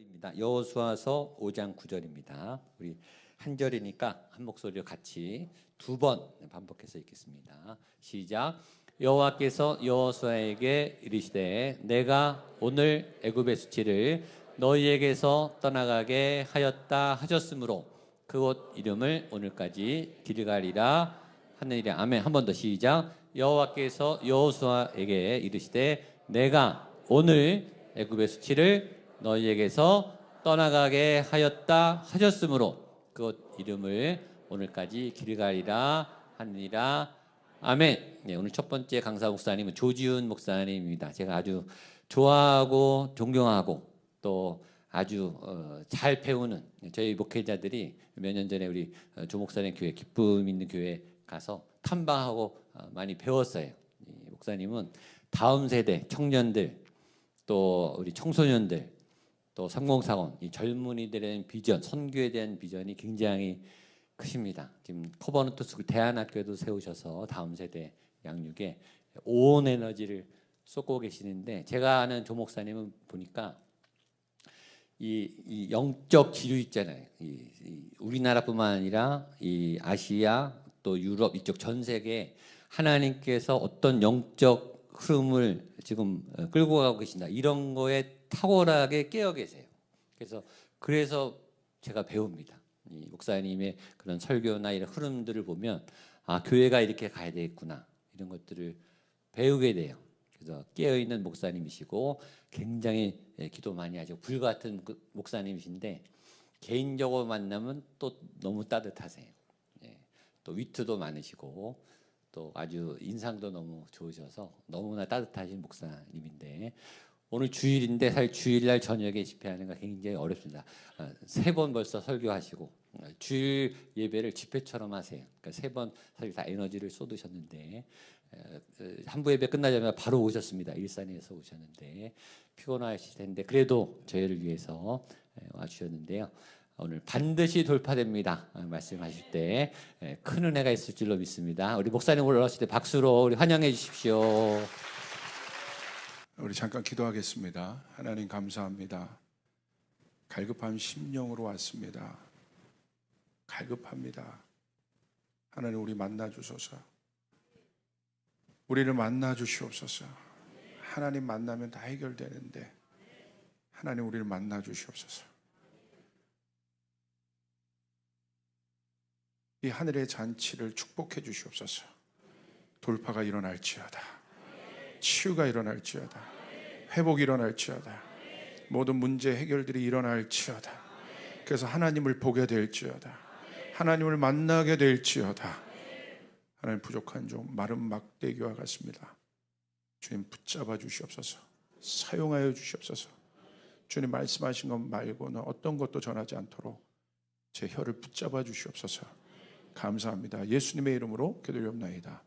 입니다. 여호수아서 5장 9절입니다. 우리 한 절이니까 한 목소리로 같이 두 번 반복해서 읽겠습니다. 시작. 여호와께서 여호수아에게 이르시되 내가 오늘 애굽의 수치를 너희에게서 떠나가게 하였다 하셨으므로 그곳 이름을 오늘까지 길갈이라 하느니라. 아멘. 한 번 더 시작. 여호와께서 여호수아에게 이르시되 내가 오늘 애굽의 수치를 너희에게서 떠나가게 하였다 하셨으므로 그곳 이름을 오늘까지 길갈이라 하느니라. 아멘. 네, 오늘 첫 번째 강사 목사님은 조지훈 목사님입니다. 제가 아주 좋아하고 존경하고 또 아주 잘 배우는 저희 목회자들이 몇 년 전에 우리 조 목사님 교회 기쁨 있는 교회 가서 탐방하고 많이 배웠어요. 이 목사님은 다음 세대 청년들 또 우리 청소년들 또 3040 이 젊은이들에 대한 비전, 선교에 대한 비전이 굉장히 크십니다. 지금 코버누트스 대안학교도 세우셔서 다음 세대 양육에 온 에너지를 쏟고 계시는데 제가 아는 조 목사님은 보니까 이 영적 지류 있잖아요. 이 우리나라뿐만 아니라 이 아시아 또 유럽 이쪽 전 세계 하나님께서 어떤 영적 흐름을 지금 끌고 가고 계신다. 이런 거에 탁월하게 깨어 계세요. 그래서 제가 배웁니다. 이 목사님의 그런 설교나 이런 흐름들을 보면 아 교회가 이렇게 가야 되겠구나 이런 것들을 배우게 돼요. 그래서 깨어 있는 목사님이시고 굉장히 기도 많이 하죠. 불 같은 목사님이신데 개인적으로 만나면 또 너무 따뜻하세요. 또 위트도 많으시고 또 아주 인상도 너무 좋으셔서 너무나 따뜻하신 목사님인데 오늘 주일인데 사실 주일날 저녁에 집회하는 거 굉장히 어렵습니다. 3번 벌써 설교하시고 주일 예배를 집회처럼 하세요. 그러니까 3번 사실 다 에너지를 쏟으셨는데 한부 예배 끝나자마자 바로 오셨습니다. 일산에서 오셨는데 피곤하실 텐데 그래도 저희를 위해서 와주셨는데요. 오늘 반드시 돌파됩니다. 말씀하실 때 큰 은혜가 있을 줄로 믿습니다. 우리 목사님 올라오실 때 박수로 우리 환영해 주십시오. 우리 잠깐 기도하겠습니다. 하나님 감사합니다. 갈급한 심령으로 왔습니다. 갈급합니다. 하나님 우리 만나 주소서. 우리를 만나 주시옵소서. 하나님 만나면 다 해결되는데 하나님 우리를 만나 주시옵소서. 이 하늘의 잔치를 축복해 주시옵소서. 돌파가 일어날지어다. 치유가 일어날지어다. 회복이 일어날지어다. 모든 문제 해결들이 일어날지어다. 그래서 하나님을 보게 될지어다. 하나님을 만나게 될지어다. 하나님 부족한 종 마른 막대기와 같습니다. 주님 붙잡아 주시옵소서. 사용하여 주시옵소서. 주님 말씀하신 것 말고는 어떤 것도 전하지 않도록 제 혀를 붙잡아 주시옵소서. 감사합니다. 예수님의 이름으로 기도드리옵나이다.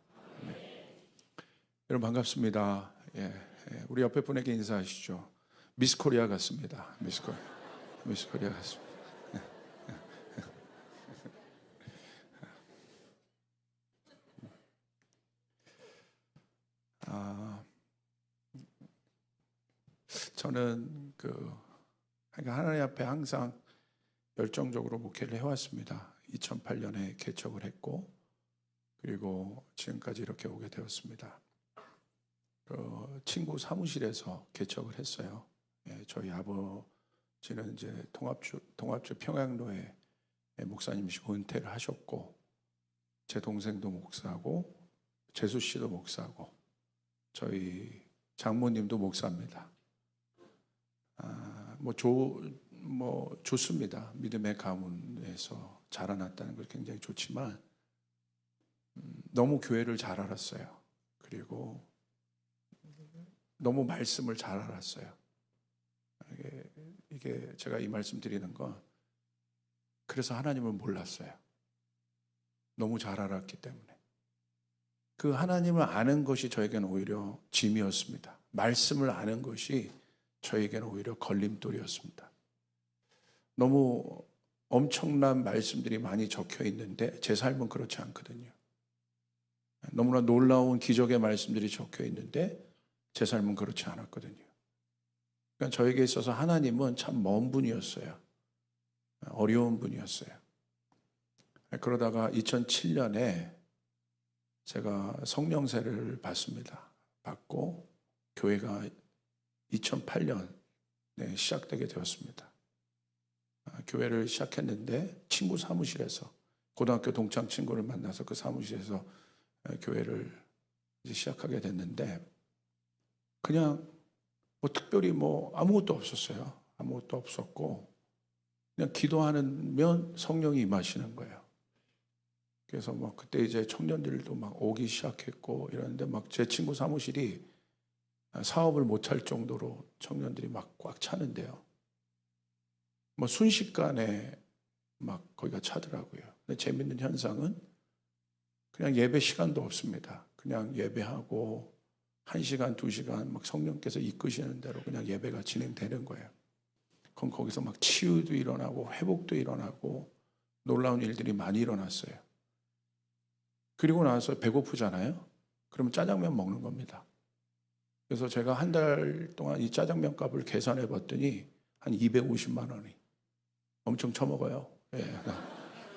여러분 반갑습니다. 우리 옆에 분에게 인사하시죠. 미스코리아 같습니다. 미스코리아 같습니다. 저는 하나님 앞에 항상 열정적으로 목회를 해왔습니다. 2008년에 개척을 했고 그리고 지금까지 이렇게 오게 되었습니다. 친구 사무실에서 개척을 했어요. 저희 아버지는 이제 통합주 평양로에 목사님이시고 은퇴를 하셨고 제 동생도 목사고 재수 씨도 목사고 저희 장모님도 목사입니다. 좋습니다. 믿음의 가문에서 자라났다는 것 굉장히 좋지만 너무 교회를 잘 알았어요. 그리고 너무 말씀을 잘 알았어요. 이게 제가 이 말씀 드리는 건 그래서 하나님을 몰랐어요. 너무 잘 알았기 때문에. 그 하나님을 아는 것이 저에게는 오히려 짐이었습니다. 말씀을 아는 것이 저에게는 오히려 걸림돌이었습니다. 너무 엄청난 말씀들이 많이 적혀 있는데 제 삶은 그렇지 않거든요. 너무나 놀라운 기적의 말씀들이 적혀 있는데 제 삶은 그렇지 않았거든요. 그러니까 저에게 있어서 하나님은 참 먼 분이었어요. 어려운 분이었어요. 그러다가 2007년에 제가 성령세를 받습니다. 받고 교회가 2008년에 시작되게 되었습니다. 교회를 시작했는데 친구 사무실에서, 고등학교 동창 친구를 만나서 그 사무실에서 교회를 이제 시작하게 됐는데, 그냥 뭐 특별히 뭐 아무것도 없었어요. 아무것도 없었고 그냥 기도하면 성령이 임하시는 거예요. 그래서 막 그때 이제 청년들도 막 오기 시작했고 이러는데, 막 제 친구 사무실이 사업을 못 할 정도로 청년들이 막 꽉 차는데요. 뭐 순식간에 막 거기가 차더라고요. 근데 재밌는 현상은 그냥 예배 시간도 없습니다. 그냥 예배하고 1시간, 2시간 막 성령께서 이끄시는 대로 그냥 예배가 진행되는 거예요. 그럼 거기서 막 치유도 일어나고 회복도 일어나고 놀라운 일들이 많이 일어났어요. 그리고 나서 배고프잖아요. 그러면 짜장면 먹는 겁니다. 그래서 제가 한 달 동안 이 짜장면 값을 계산해 봤더니 한 250만 원이 엄청 처먹어요. 예,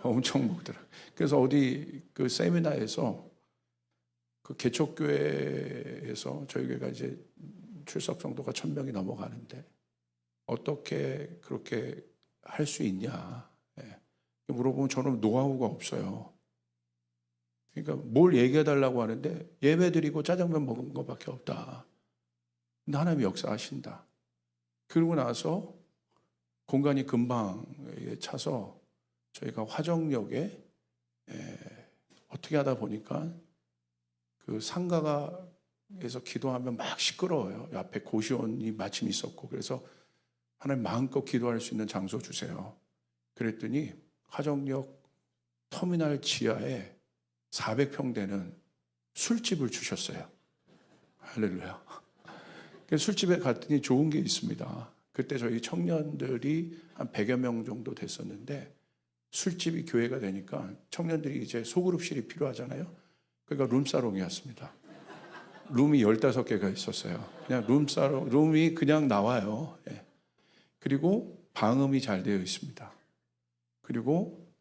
엄청 먹더라고요. 그래서 어디 그 세미나에서 그 개척교회에서 저희 교회가 이제 출석 정도가 1000명이 넘어가는데 어떻게 그렇게 할 수 있냐, 예, 물어보면 저는 노하우가 없어요. 그러니까 뭘 얘기해 달라고 하는데 예배 드리고 짜장면 먹은 것밖에 없다. 근데 하나님이 역사하신다. 그러고 나서 공간이 금방 차서 저희가 화정역에 어떻게 하다 보니까 그 상가에서 기도하면 막 시끄러워요. 앞에 고시원이 마침 있었고, 그래서 하나님 마음껏 기도할 수 있는 장소 주세요. 그랬더니 화정역 터미널 지하에 400평 되는 술집을 주셨어요. 할렐루야. 술집에 갔더니 좋은 게 있습니다. 그때 저희 청년들이 한 100여 명 정도 됐었는데, 술집이 교회가 되니까 청년들이 이제 소그룹실이 필요하잖아요. 그러니까 룸사롱이었습니다. 룸이 15개가 있었어요. 그냥 룸이 그냥 나와요. 예. 그리고 방음이 잘 되어 있습니다. 그리고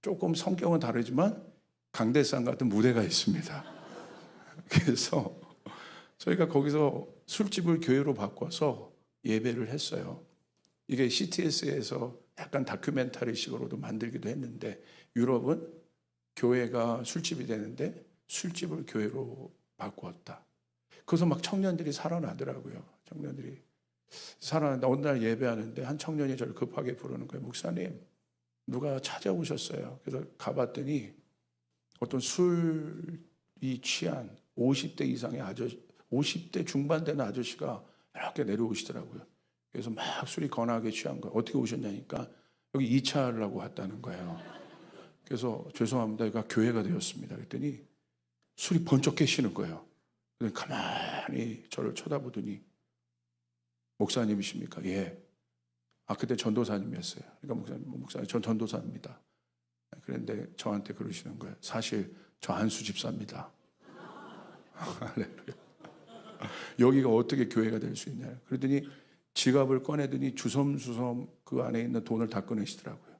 조금 성격은 다르지만 강대상 같은 무대가 있습니다. 그래서 저희가 거기서 술집을 교회로 바꿔서 예배를 했어요. 이게 CTS에서 약간 다큐멘터리식으로도 만들기도 했는데, 유럽은 교회가 술집이 되는데 술집을 교회로 바꾸었다. 그래서 막 청년들이 살아나더라고요. 청년들이 살아나는데 어느 날 예배하는데 한 청년이 저를 급하게 부르는 거예요. 목사님, 누가 찾아오셨어요. 그래서 가봤더니 어떤 술이 취한 50대 이상의 50대 중반 되는 아저씨가 이렇게 내려오시더라고요. 그래서 막 술이 거나하게 취한 거예요. 어떻게 오셨냐니까 여기 2차를 하고 왔다는 거예요. 그래서 죄송합니다, 여기가 교회가 되었습니다. 그랬더니 술이 번쩍 깨시는 거예요. 그래서 가만히 저를 쳐다보더니 목사님이십니까? 예. 아, 그때 전도사님이었어요. 그러니까 목사님, 전 전도사입니다. 그런데 저한테 그러시는 거예요. 사실 저 안수 집사입니다. 할렐루야. 여기가 어떻게 교회가 될 수 있냐. 그러더니 지갑을 꺼내더니 주섬주섬 그 안에 있는 돈을 다 꺼내시더라고요.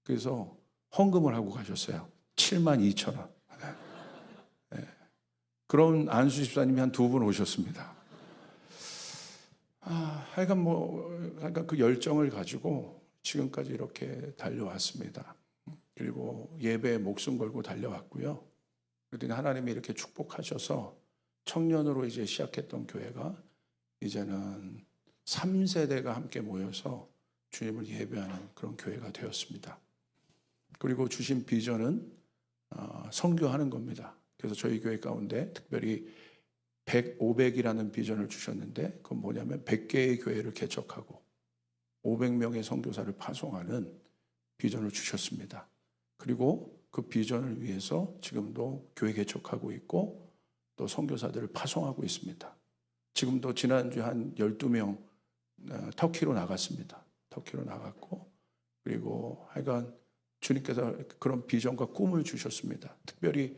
그래서 헌금을 하고 가셨어요. 72,000원. 네. 그런 안수 집사님이 한 2분 오셨습니다. 하여간 그 열정을 가지고 지금까지 이렇게 달려왔습니다. 그리고 예배에 목숨 걸고 달려왔고요. 그랬더니 하나님이 이렇게 축복하셔서 청년으로 이제 시작했던 교회가 이제는 3세대가 함께 모여서 주님을 예배하는 그런 교회가 되었습니다. 그리고 주신 비전은 선교하는 겁니다. 그래서 저희 교회 가운데 특별히 100, 500이라는 비전을 주셨는데, 그건 뭐냐면 100개의 교회를 개척하고 500명의 선교사를 파송하는 비전을 주셨습니다. 그리고 그 비전을 위해서 지금도 교회 개척하고 있고 또 선교사들을 파송하고 있습니다. 지금도 지난주에 한 12명 터키로 나갔습니다. 터키로 나갔고, 그리고 하여간 주님께서 그런 비전과 꿈을 주셨습니다. 특별히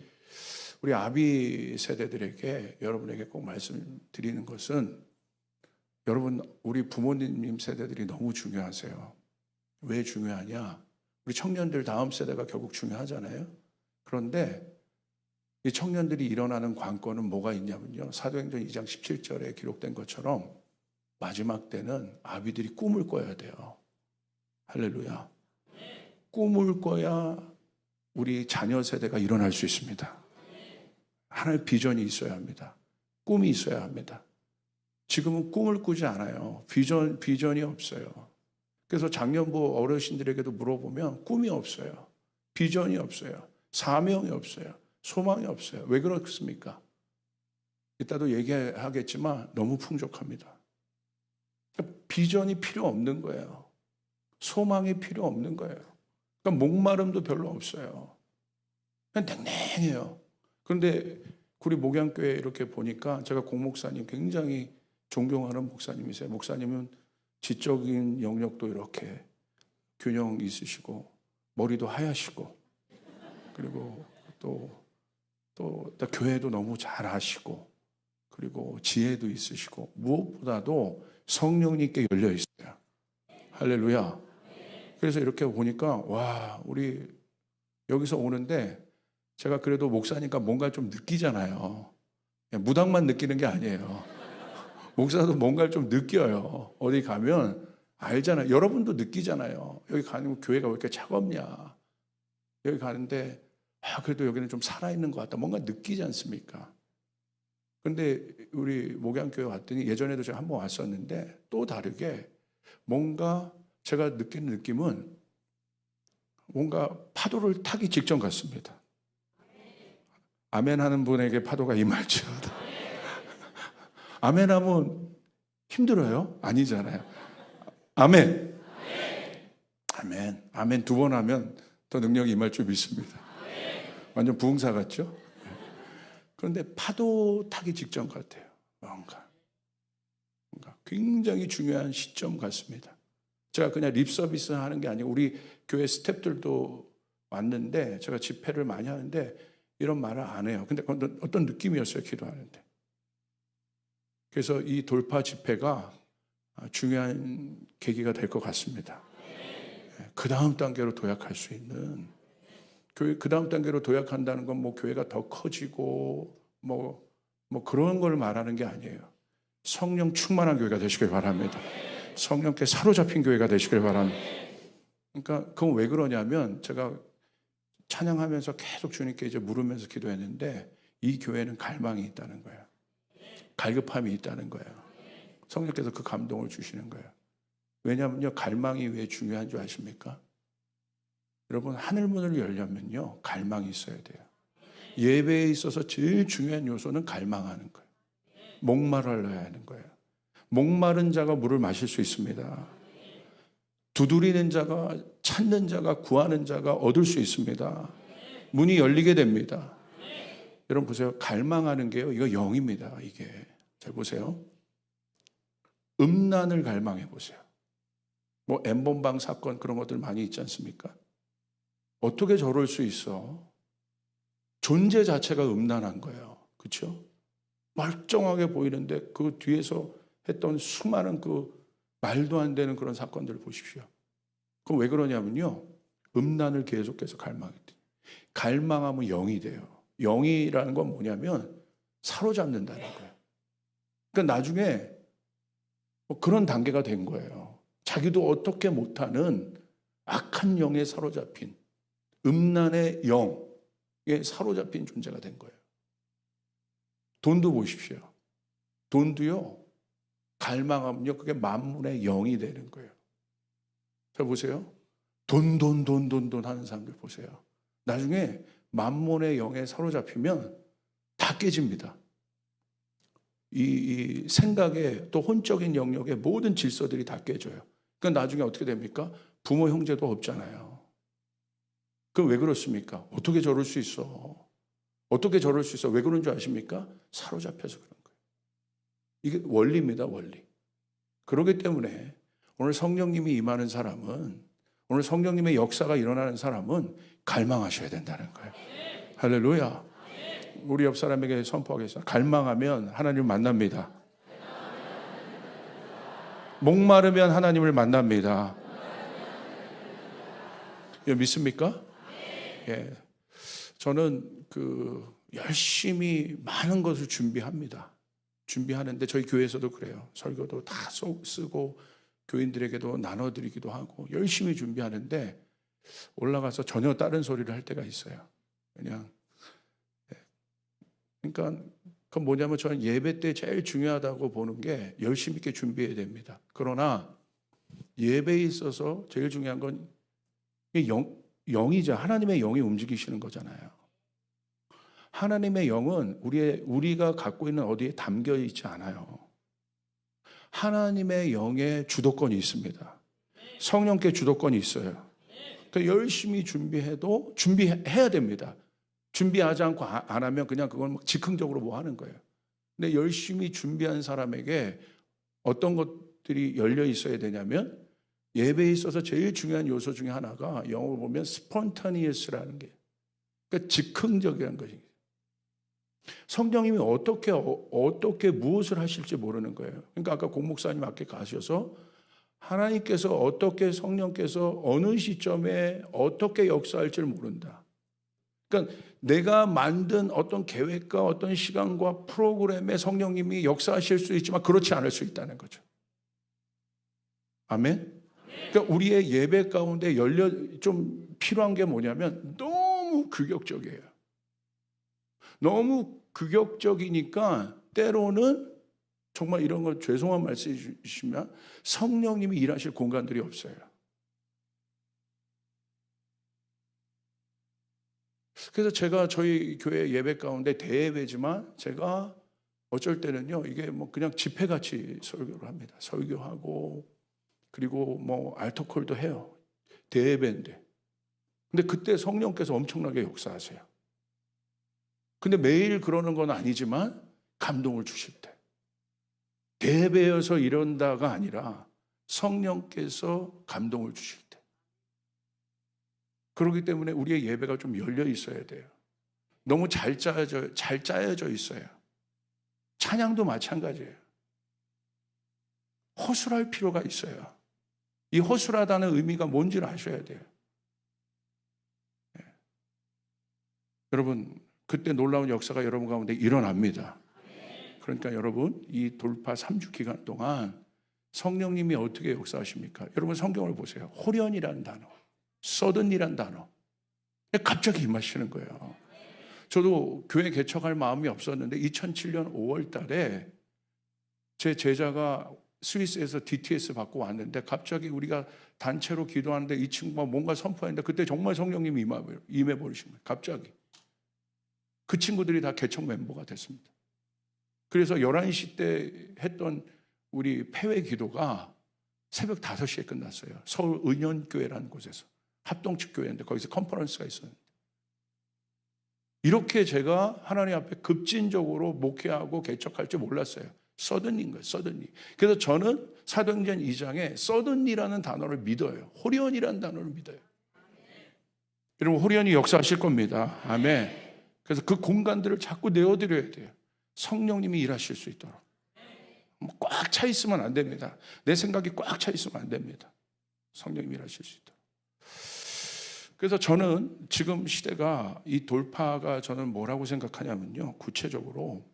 우리 아비 세대들에게, 여러분에게 꼭 말씀드리는 것은, 여러분, 우리 부모님 세대들이 너무 중요하세요. 왜 중요하냐? 우리 청년들 다음 세대가 결국 중요하잖아요. 그런데 이 청년들이 일어나는 관건은 뭐가 있냐면요. 사도행전 2장 17절에 기록된 것처럼 마지막 때는 아비들이 꿈을 꿔야 돼요. 할렐루야. 꿈을 꿔야 우리 자녀 세대가 일어날 수 있습니다. 하나의 비전이 있어야 합니다. 꿈이 있어야 합니다. 지금은 꿈을 꾸지 않아요. 비전이 없어요. 그래서 장년부 어르신들에게도 물어보면 꿈이 없어요. 비전이 없어요. 사명이 없어요. 소망이 없어요. 왜 그렇습니까? 이따도 얘기하겠지만 너무 풍족합니다. 비전이 필요 없는 거예요. 소망이 필요 없는 거예요. 그러니까 목마름도 별로 없어요. 그냥 냉랭해요. 그런데 우리 목양교회 이렇게 보니까 제가 공목사님 굉장히 존경하는 목사님이세요. 목사님은 지적인 영역도 이렇게 균형 있으시고 머리도 하얗시고 그리고 또 교회도 너무 잘하시고 그리고 지혜도 있으시고 무엇보다도 성령님께 열려 있어요. 할렐루야. 그래서 이렇게 보니까 와, 우리 여기서 오는데 제가 그래도 목사니까 뭔가 좀 느끼잖아요. 무당만 느끼는 게 아니에요. 목사도 뭔가를 좀 느껴요. 어디 가면 알잖아요. 여러분도 느끼잖아요. 여기 가면 교회가 왜 이렇게 차갑냐. 여기 가는데 그래도 여기는 좀 살아있는 것 같다. 뭔가 느끼지 않습니까? 그런데 우리 목양교회 왔더니 예전에도 제가 한번 왔었는데 또 다르게 뭔가 제가 느끼는 느낌은 뭔가 파도를 타기 직전 같습니다. 아멘 하는 분에게 파도가 임할지어다. 아멘 하면 힘들어요? 아니잖아요. 아멘. 아멘. 아멘 두 번 하면 더 능력이 임할 줄 믿습니다. 완전 부흥사 같죠? 그런데 파도 타기 직전 같아요. 뭔가 굉장히 중요한 시점 같습니다. 제가 그냥 립 서비스 하는 게 아니고 우리 교회 스태프들도 왔는데 제가 집회를 많이 하는데 이런 말을 안 해요. 근데 어떤 느낌이었어요, 기도하는데. 그래서 이 돌파 집회가 중요한 계기가 될 것 같습니다. 그 다음 단계로 도약할 수 있는 교회, 그 다음 단계로 도약한다는 건 뭐 교회가 더 커지고 뭐 그런 걸 말하는 게 아니에요. 성령 충만한 교회가 되시길 바랍니다. 성령께 사로잡힌 교회가 되시길 바랍니다. 그러니까 그건 왜 그러냐면 제가 찬양하면서 계속 주님께 이제 물으면서 기도했는데 이 교회는 갈망이 있다는 거예요. 갈급함이 있다는 거예요. 성령께서 그 감동을 주시는 거예요. 왜냐하면요, 갈망이 왜 중요한 줄 아십니까? 여러분, 하늘문을 열려면요, 갈망이 있어야 돼요. 예배에 있어서 제일 중요한 요소는 갈망하는 거예요. 목말라야 하는 거예요. 목마른 자가 물을 마실 수 있습니다. 두드리는 자가, 찾는 자가, 구하는 자가 얻을 수 있습니다. 문이 열리게 됩니다. 여러분 보세요. 갈망하는 게요, 이거 영입니다. 이게. 잘 보세요. 음란을 갈망해 보세요. 뭐 엠번방 사건 그런 것들 많이 있지 않습니까? 어떻게 저럴 수 있어? 존재 자체가 음란한 거예요. 그렇죠? 멀쩡하게 보이는데 그 뒤에서 했던 수많은 그 말도 안 되는 그런 사건들을 보십시오. 그럼 왜 그러냐면요, 음란을 계속해서 갈망했대. 갈망하면 영이 돼요. 영이라는 건 뭐냐면 사로잡는다는 거예요. 그러니까 나중에 뭐 그런 단계가 된 거예요. 자기도 어떻게 못하는 악한 영에 사로잡힌, 음란의 영에 사로잡힌 존재가 된 거예요. 돈도 보십시오. 돈도요, 갈망하면요, 그게 만문의 영이 되는 거예요. 잘 보세요. 돈 하는 사람들 보세요. 나중에 만문의 영에 사로잡히면 다 깨집니다. 이 생각의 또 혼적인 영역의 모든 질서들이 다 깨져요. 그러니까 나중에 어떻게 됩니까? 부모 형제도 없잖아요. 그럼 왜 그렇습니까? 어떻게 저럴 수 있어? 어떻게 저럴 수 있어? 왜 그런 줄 아십니까? 사로잡혀서 그런 거예요. 이게 원리입니다, 원리. 그렇기 때문에 오늘 성령님이 임하는 사람은, 오늘 성령님의 역사가 일어나는 사람은 갈망하셔야 된다는 거예요. 할렐루야. 우리 옆 사람에게 선포하겠습니다. 갈망하면 하나님을 만납니다. 목마르면 하나님을 만납니다. 이거 믿습니까? 예. 저는 열심히 많은 것을 준비합니다. 준비하는데 저희 교회에서도 그래요. 설교도 다 쓰고 교인들에게도 나눠드리기도 하고 열심히 준비하는데 올라가서 전혀 다른 소리를 할 때가 있어요. 그냥 그러니까 그건 뭐냐면 저는 예배 때 제일 중요하다고 보는 게 열심히 있게 준비해야 됩니다. 그러나 예배에 있어서 제일 중요한 건 영이죠. 하나님의 영이 움직이시는 거잖아요. 하나님의 영은 우리가 갖고 있는 어디에 담겨 있지 않아요. 하나님의 영에 주도권이 있습니다. 성령께 주도권이 있어요. 그러니까 열심히 준비해도 준비해야 됩니다. 준비하지 않고 안 하면 그냥 그건 즉흥적으로 뭐 하는 거예요. 근데 열심히 준비한 사람에게 어떤 것들이 열려 있어야 되냐면 예배에 있어서 제일 중요한 요소 중에 하나가 영어로 보면 spontaneous라는 게 그러니까 즉흥적이라는 것입니다. 성령님이 어떻게 무엇을 하실지 모르는 거예요. 그러니까 아까 공 목사님 앞에 가셔서 하나님께서 어떻게 성령께서 어느 시점에 어떻게 역사할지를 모른다. 그러니까 내가 만든 어떤 계획과 어떤 시간과 프로그램에 성령님이 역사하실 수 있지만 그렇지 않을 수 있다는 거죠. 아멘? 그러니까 우리의 예배 가운데 좀 필요한 게 뭐냐면 너무 규격적이에요. 너무 규격적이니까 때로는 정말 이런 거 죄송한 말씀해 주시면 성령님이 일하실 공간들이 없어요. 그래서 제가 저희 교회 예배 가운데 대예배지만 제가 어쩔 때는요 이게 뭐 그냥 집회같이 설교를 합니다. 설교하고 그리고 뭐 알터콜도 해요. 대예배인데. 근데 그때 성령께서 엄청나게 역사하세요. 근데 매일 그러는 건 아니지만 감동을 주실 때. 대예배여서 이런다가 아니라 성령께서 감동을 주실 때. 그렇기 때문에 우리의 예배가 좀 열려 있어야 돼요. 너무 잘 짜여져 있어요. 찬양도 마찬가지예요. 허술할 필요가 있어요. 이 허술하다는 의미가 뭔지를 아셔야 돼요. 네. 여러분, 그때 놀라운 역사가 여러분 가운데 일어납니다. 그러니까 여러분, 이 돌파 3주 기간 동안 성령님이 어떻게 역사하십니까? 여러분 성경을 보세요. 호련이라는 단어, 서든이라는 단어. 갑자기 임하시는 거예요. 저도 교회 개척할 마음이 없었는데 2007년 5월 달에 제 제자가 스위스에서 DTS 받고 왔는데 갑자기 우리가 단체로 기도하는데 이 친구가 뭔가 선포했는데 그때 정말 성령님이 임해버리신 거예요. 갑자기. 그 친구들이 다 개척 멤버가 됐습니다. 그래서 11시 때 했던 우리 폐회 기도가 새벽 5시에 끝났어요. 서울 은연교회라는 곳에서. 합동측 교회인데 거기서 컨퍼런스가 있었는데. 이렇게 제가 하나님 앞에 급진적으로 목회하고 개척할 줄 몰랐어요. 서든인 거예요. 서든리. 그래서 저는 사도행전 2장에 서든리라는 단어를 믿어요. 호련이라는 단어를 믿어요. 여러분 호련이 역사하실 겁니다. 아멘. 그래서 그 공간들을 자꾸 내어드려야 돼요. 성령님이 일하실 수 있도록. 꽉 차 있으면 안 됩니다. 내 생각이 꽉 차 있으면 안 됩니다. 성령님이 일하실 수 있도록. 그래서 저는 지금 시대가 이 돌파가 저는 뭐라고 생각하냐면요. 구체적으로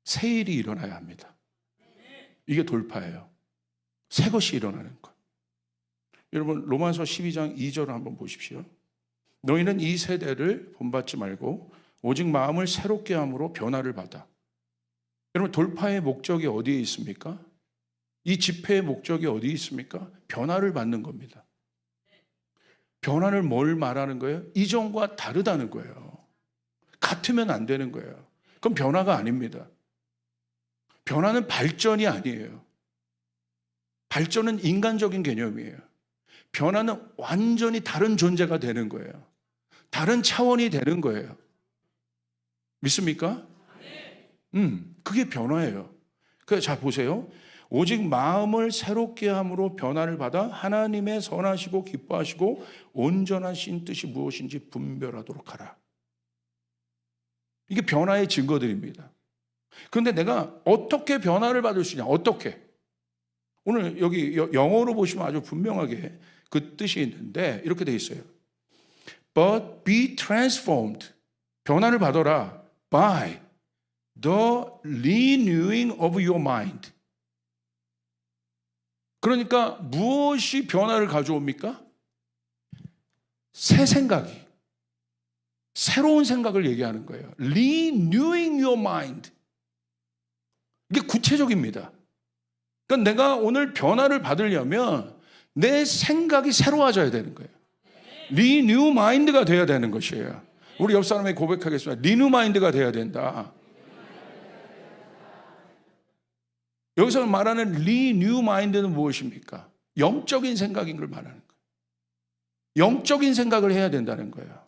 새 일이 일어나야 합니다. 이게 돌파예요. 새 것이 일어나는 것. 여러분 로마서 12장 2절을 한번 보십시오. 너희는 이 세대를 본받지 말고 오직 마음을 새롭게 함으로 변화를 받아. 여러분 돌파의 목적이 어디에 있습니까? 이 집회의 목적이 어디에 있습니까? 변화를 받는 겁니다. 변화를 뭘 말하는 거예요? 이전과 다르다는 거예요. 같으면 안 되는 거예요. 그건 변화가 아닙니다. 변화는 발전이 아니에요. 발전은 인간적인 개념이에요. 변화는 완전히 다른 존재가 되는 거예요. 다른 차원이 되는 거예요. 믿습니까? 그게 변화예요. 그래서 자 보세요. 오직 마음을 새롭게 함으로 변화를 받아 하나님의 선하시고 기뻐하시고 온전하신 뜻이 무엇인지 분별하도록 하라. 이게 변화의 증거들입니다. 그런데 내가 어떻게 변화를 받을 수 있냐? 어떻게? 오늘 여기 영어로 보시면 아주 분명하게 그 뜻이 있는데 이렇게 돼 있어요. But be transformed. 변화를 받아라. By the renewing of your mind. 그러니까 무엇이 변화를 가져옵니까? 새 생각이. 새로운 생각을 얘기하는 거예요. Renewing your mind. 이게 구체적입니다. 그러니까 내가 오늘 변화를 받으려면 내 생각이 새로워져야 되는 거예요. Renew mind가 돼야 되는 것이에요. 우리 옆 사람에게 고백하겠습니다. Renew mind가 돼야 된다. 여기서 말하는 Renew mind는 무엇입니까? 영적인 생각인 걸 말하는 거예요. 영적인 생각을 해야 된다는 거예요.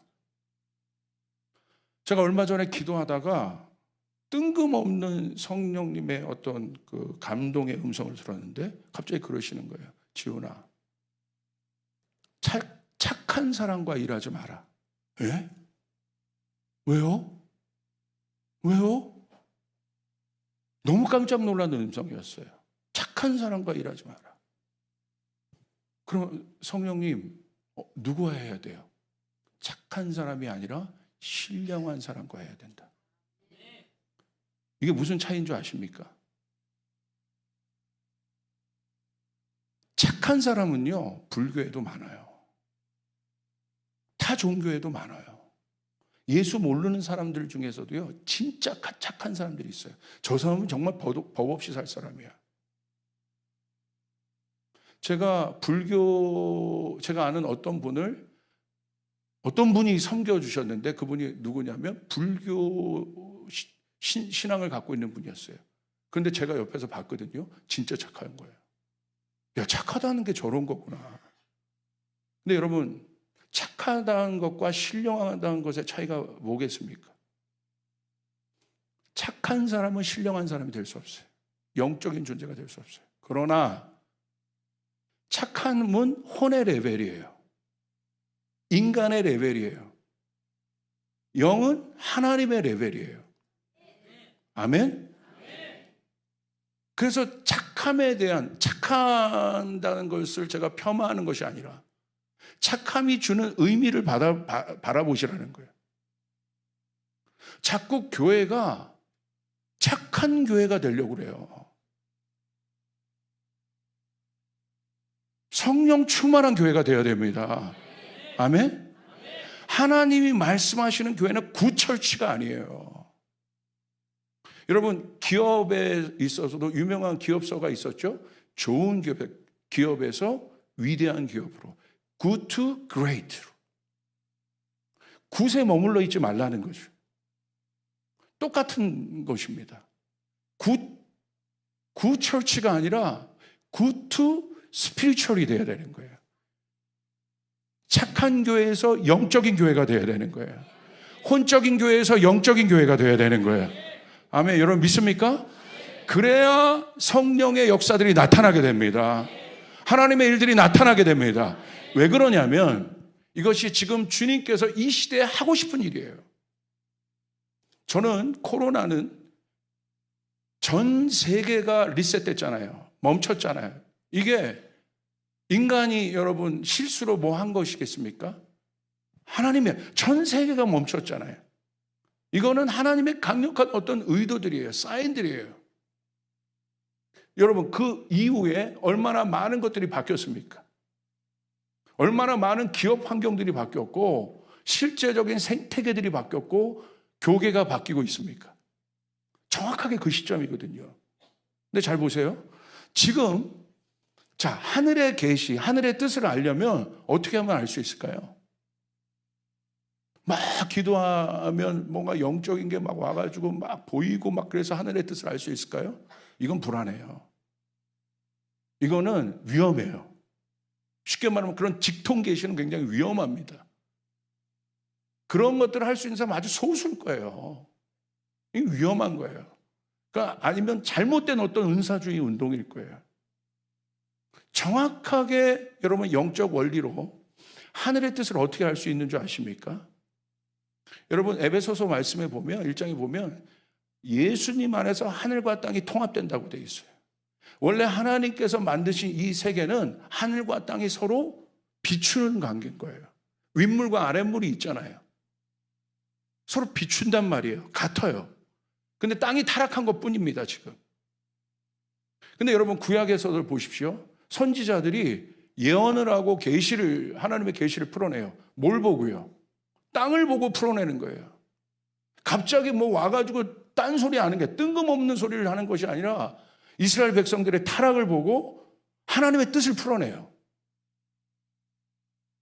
제가 얼마 전에 기도하다가 뜬금없는 성령님의 어떤 그 감동의 음성을 들었는데 갑자기 그러시는 거예요. 지훈아, 착한 사람과 일하지 마라. 예? 왜요? 왜요? 너무 깜짝 놀라는 음성이었어요. 착한 사람과 일하지 마라. 그럼 성령님, 누구와 해야 돼요? 착한 사람이 아니라 신령한 사람과 해야 된다. 이게 무슨 차이인 줄 아십니까? 착한 사람은요, 불교에도 많아요. 타 종교에도 많아요. 예수 모르는 사람들 중에서도요, 진짜 착한 사람들이 있어요. 저 사람은 정말 법 없이 살 사람이야. 제가 아는 어떤 분이 섬겨주셨는데 그분이 누구냐면 불교 신앙을 갖고 있는 분이었어요. 그런데 제가 옆에서 봤거든요. 진짜 착한 거예요. 야, 착하다는 게 저런 거구나. 근데 여러분, 착하다는 것과 신령하다는 것의 차이가 뭐겠습니까? 착한 사람은 신령한 사람이 될 수 없어요. 영적인 존재가 될 수 없어요. 그러나 착함은 혼의 레벨이에요. 인간의 레벨이에요. 영은 하나님의 레벨이에요. 아멘? 그래서 착한다는 것을 제가 폄하하는 것이 아니라 착함이 주는 의미를 바라보시라는 거예요. 자꾸 교회가 착한 교회가 되려고 그래요. 성령 충만한 교회가 되어야 됩니다. 아멘? 하나님이 말씀하시는 교회는 구철치가 아니에요. 여러분, 기업에 있어서도 유명한 기업서가 있었죠. 좋은 기업에서 위대한 기업으로, good to great로. 굿에 머물러 있지 말라는 거죠. 똑같은 것입니다. 굿 철치가 아니라 good to spiritual이 돼야 되는 거예요. 착한 교회에서 영적인 교회가 돼야 되는 거예요. 혼적인 교회에서 영적인 교회가 돼야 되는 거예요. 아멘. 여러분 믿습니까? 그래야 성령의 역사들이 나타나게 됩니다. 하나님의 일들이 나타나게 됩니다. 왜 그러냐면 이것이 지금 주님께서 이 시대에 하고 싶은 일이에요. 저는 코로나는 전 세계가 리셋됐잖아요. 멈췄잖아요. 이게 인간이 여러분 실수로 뭐 한 것이겠습니까? 하나님의 전 세계가 멈췄잖아요. 이거는 하나님의 강력한 어떤 의도들이에요. 사인들이에요. 여러분 그 이후에 얼마나 많은 것들이 바뀌었습니까? 얼마나 많은 기업 환경들이 바뀌었고 실제적인 생태계들이 바뀌었고 교계가 바뀌고 있습니까? 정확하게 그 시점이거든요. 근데 잘 보세요. 지금 하늘의 계시, 하늘의 뜻을 알려면 어떻게 하면 알 수 있을까요? 막 기도하면 뭔가 영적인 게 막 와가지고 막 보이고 막 그래서 하늘의 뜻을 알 수 있을까요? 이건 불안해요. 이거는 위험해요. 쉽게 말하면 그런 직통 계시는 굉장히 위험합니다. 그런 것들을 할 수 있는 사람은 아주 소수일 거예요. 이게 위험한 거예요. 그러니까 아니면 잘못된 어떤 은사주의 운동일 거예요. 정확하게 여러분 영적 원리로 하늘의 뜻을 어떻게 할 수 있는 줄 아십니까? 여러분 에베소서 말씀에 보면 1장에 보면 예수님 안에서 하늘과 땅이 통합된다고 되어 있어요. 원래 하나님께서 만드신 이 세계는 하늘과 땅이 서로 비추는 관계인 거예요. 윗물과 아랫물이 있잖아요. 서로 비춘단 말이에요. 같아요. 근데 땅이 타락한 것 뿐입니다, 지금. 근데 여러분, 구약에서도 보십시오. 선지자들이 예언을 하고 하나님의 계시를 풀어내요. 뭘 보고요? 땅을 보고 풀어내는 거예요. 갑자기 와가지고 딴소리 하는 게, 뜬금없는 소리를 하는 것이 아니라 이스라엘 백성들의 타락을 보고 하나님의 뜻을 풀어내요.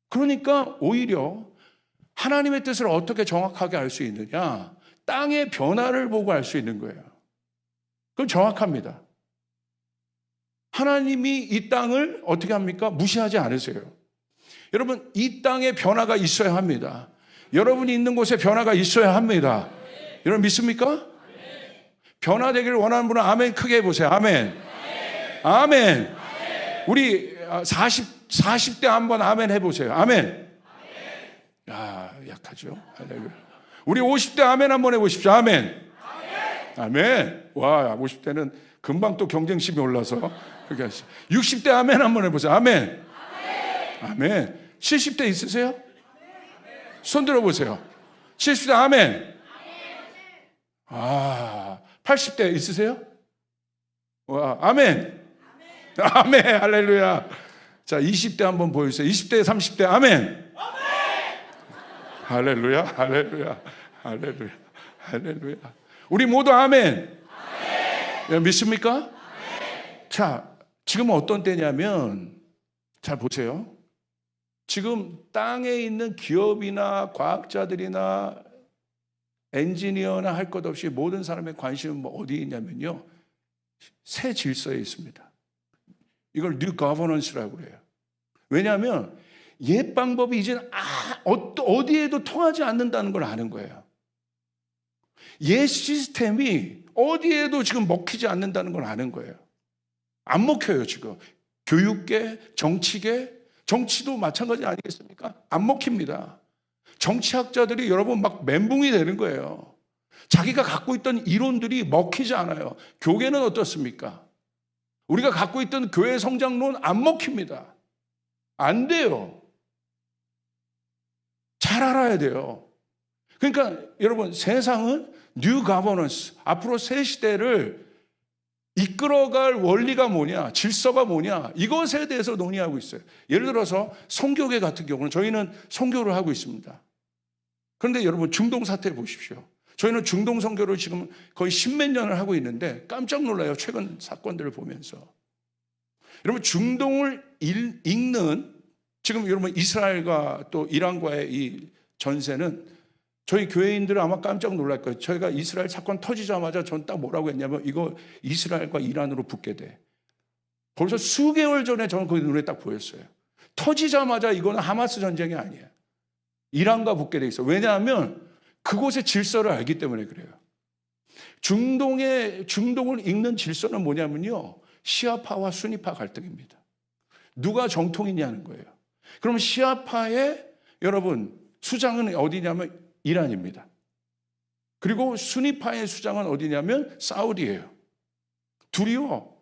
그러니까 오히려 하나님의 뜻을 어떻게 정확하게 알 수 있느냐? 땅의 변화를 보고 알 수 있는 거예요. 그건 정확합니다. 하나님이 이 땅을 어떻게 합니까? 무시하지 않으세요. 여러분, 이 땅에 변화가 있어야 합니다. 여러분이 있는 곳에 변화가 있어야 합니다. 여러분 믿습니까? 변화되기를 원하는 분은 아멘 크게 해보세요. 아멘. 아멘. 우리 40대 한번 아멘 해보세요. 아멘. 아, 약하죠. 우리 50대 아멘 한번 해보십시오. 아멘. 아멘. 와, 50대는 금방 또 경쟁심이 올라서. 60대 아멘 한번 해보세요. 아멘. 아멘. 70대 있으세요? 손 들어보세요. 70대 아멘. 아, 80대 있으세요? 와, 아멘. 아멘. 할렐루야. 자, 20대 한번 보여주세요. 20대, 30대 아멘. 할렐루야. 할렐루야. 할렐루야. 할렐루야. 우리 모두 아멘. 믿습니까? 자, 지금은 어떤 때냐면, 잘 보세요. 지금 땅에 있는 기업이나 과학자들이나 엔지니어나 할 것 없이 모든 사람의 관심은 어디에 있냐면요, 새 질서에 있습니다. 이걸 뉴 거버넌스라고 그래요. 왜냐하면 옛 방법이 이제는 어디에도 통하지 않는다는 걸 아는 거예요. 옛 시스템이 어디에도 지금 먹히지 않는다는 걸 아는 거예요. 안 먹혀요, 지금. 교육계, 정치계, 정치도 마찬가지 아니겠습니까? 안 먹힙니다. 정치학자들이 여러분 막 멘붕이 되는 거예요. 자기가 갖고 있던 이론들이 먹히지 않아요. 교계는 어떻습니까? 우리가 갖고 있던 교회 성장론 안 먹힙니다. 안 돼요. 잘 알아야 돼요. 그러니까 여러분, 세상은 뉴 가버넌스, 앞으로 새 시대를 이끌어갈 원리가 뭐냐, 질서가 뭐냐, 이것에 대해서 논의하고 있어요. 예를 들어서 선교계 같은 경우는 저희는 선교를 하고 있습니다. 그런데 여러분, 중동 사태 보십시오. 저희는 중동 선교를 지금 거의 10몇 년을 하고 있는데 깜짝 놀라요. 최근 사건들을 보면서. 여러분, 중동을 읽는, 지금 여러분 이스라엘과 또 이란과의 이 전세는 저희 교회인들은 아마 깜짝 놀랄 거예요. 저희가 이스라엘 사건 터지자마자 전 딱 뭐라고 했냐면, 이거 이스라엘과 이란으로 붙게 돼. 벌써 수개월 전에 저는 그 눈에 딱 보였어요. 터지자마자 이거는 하마스 전쟁이 아니에요. 이란과 붙게 돼 있어. 왜냐하면 그곳의 질서를 알기 때문에 그래요. 중동을 읽는 질서는 뭐냐면요, 시아파와 수니파 갈등입니다. 누가 정통이냐는 거예요. 그럼 시아파의 여러분 수장은 어디냐면 이란입니다. 그리고 수니파의 수장은 어디냐면 사우디예요. 둘이요,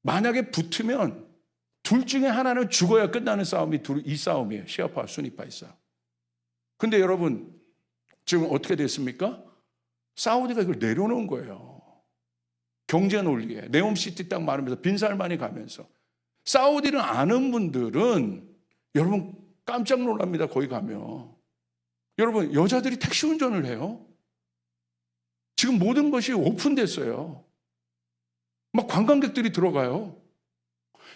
만약에 붙으면 둘 중에 하나는 죽어야 끝나는 싸움이 이 싸움이에요. 시아파와 수니파의 싸움. 근데 여러분, 지금 어떻게 됐습니까? 사우디가 이걸 내려놓은 거예요. 경제 논리에. 네옴시티 딱 말하면서 빈살만이 가면서. 사우디를 아는 분들은 여러분 깜짝 놀랍니다. 거기 가면. 여러분, 여자들이 택시 운전을 해요. 지금 모든 것이 오픈됐어요. 막 관광객들이 들어가요.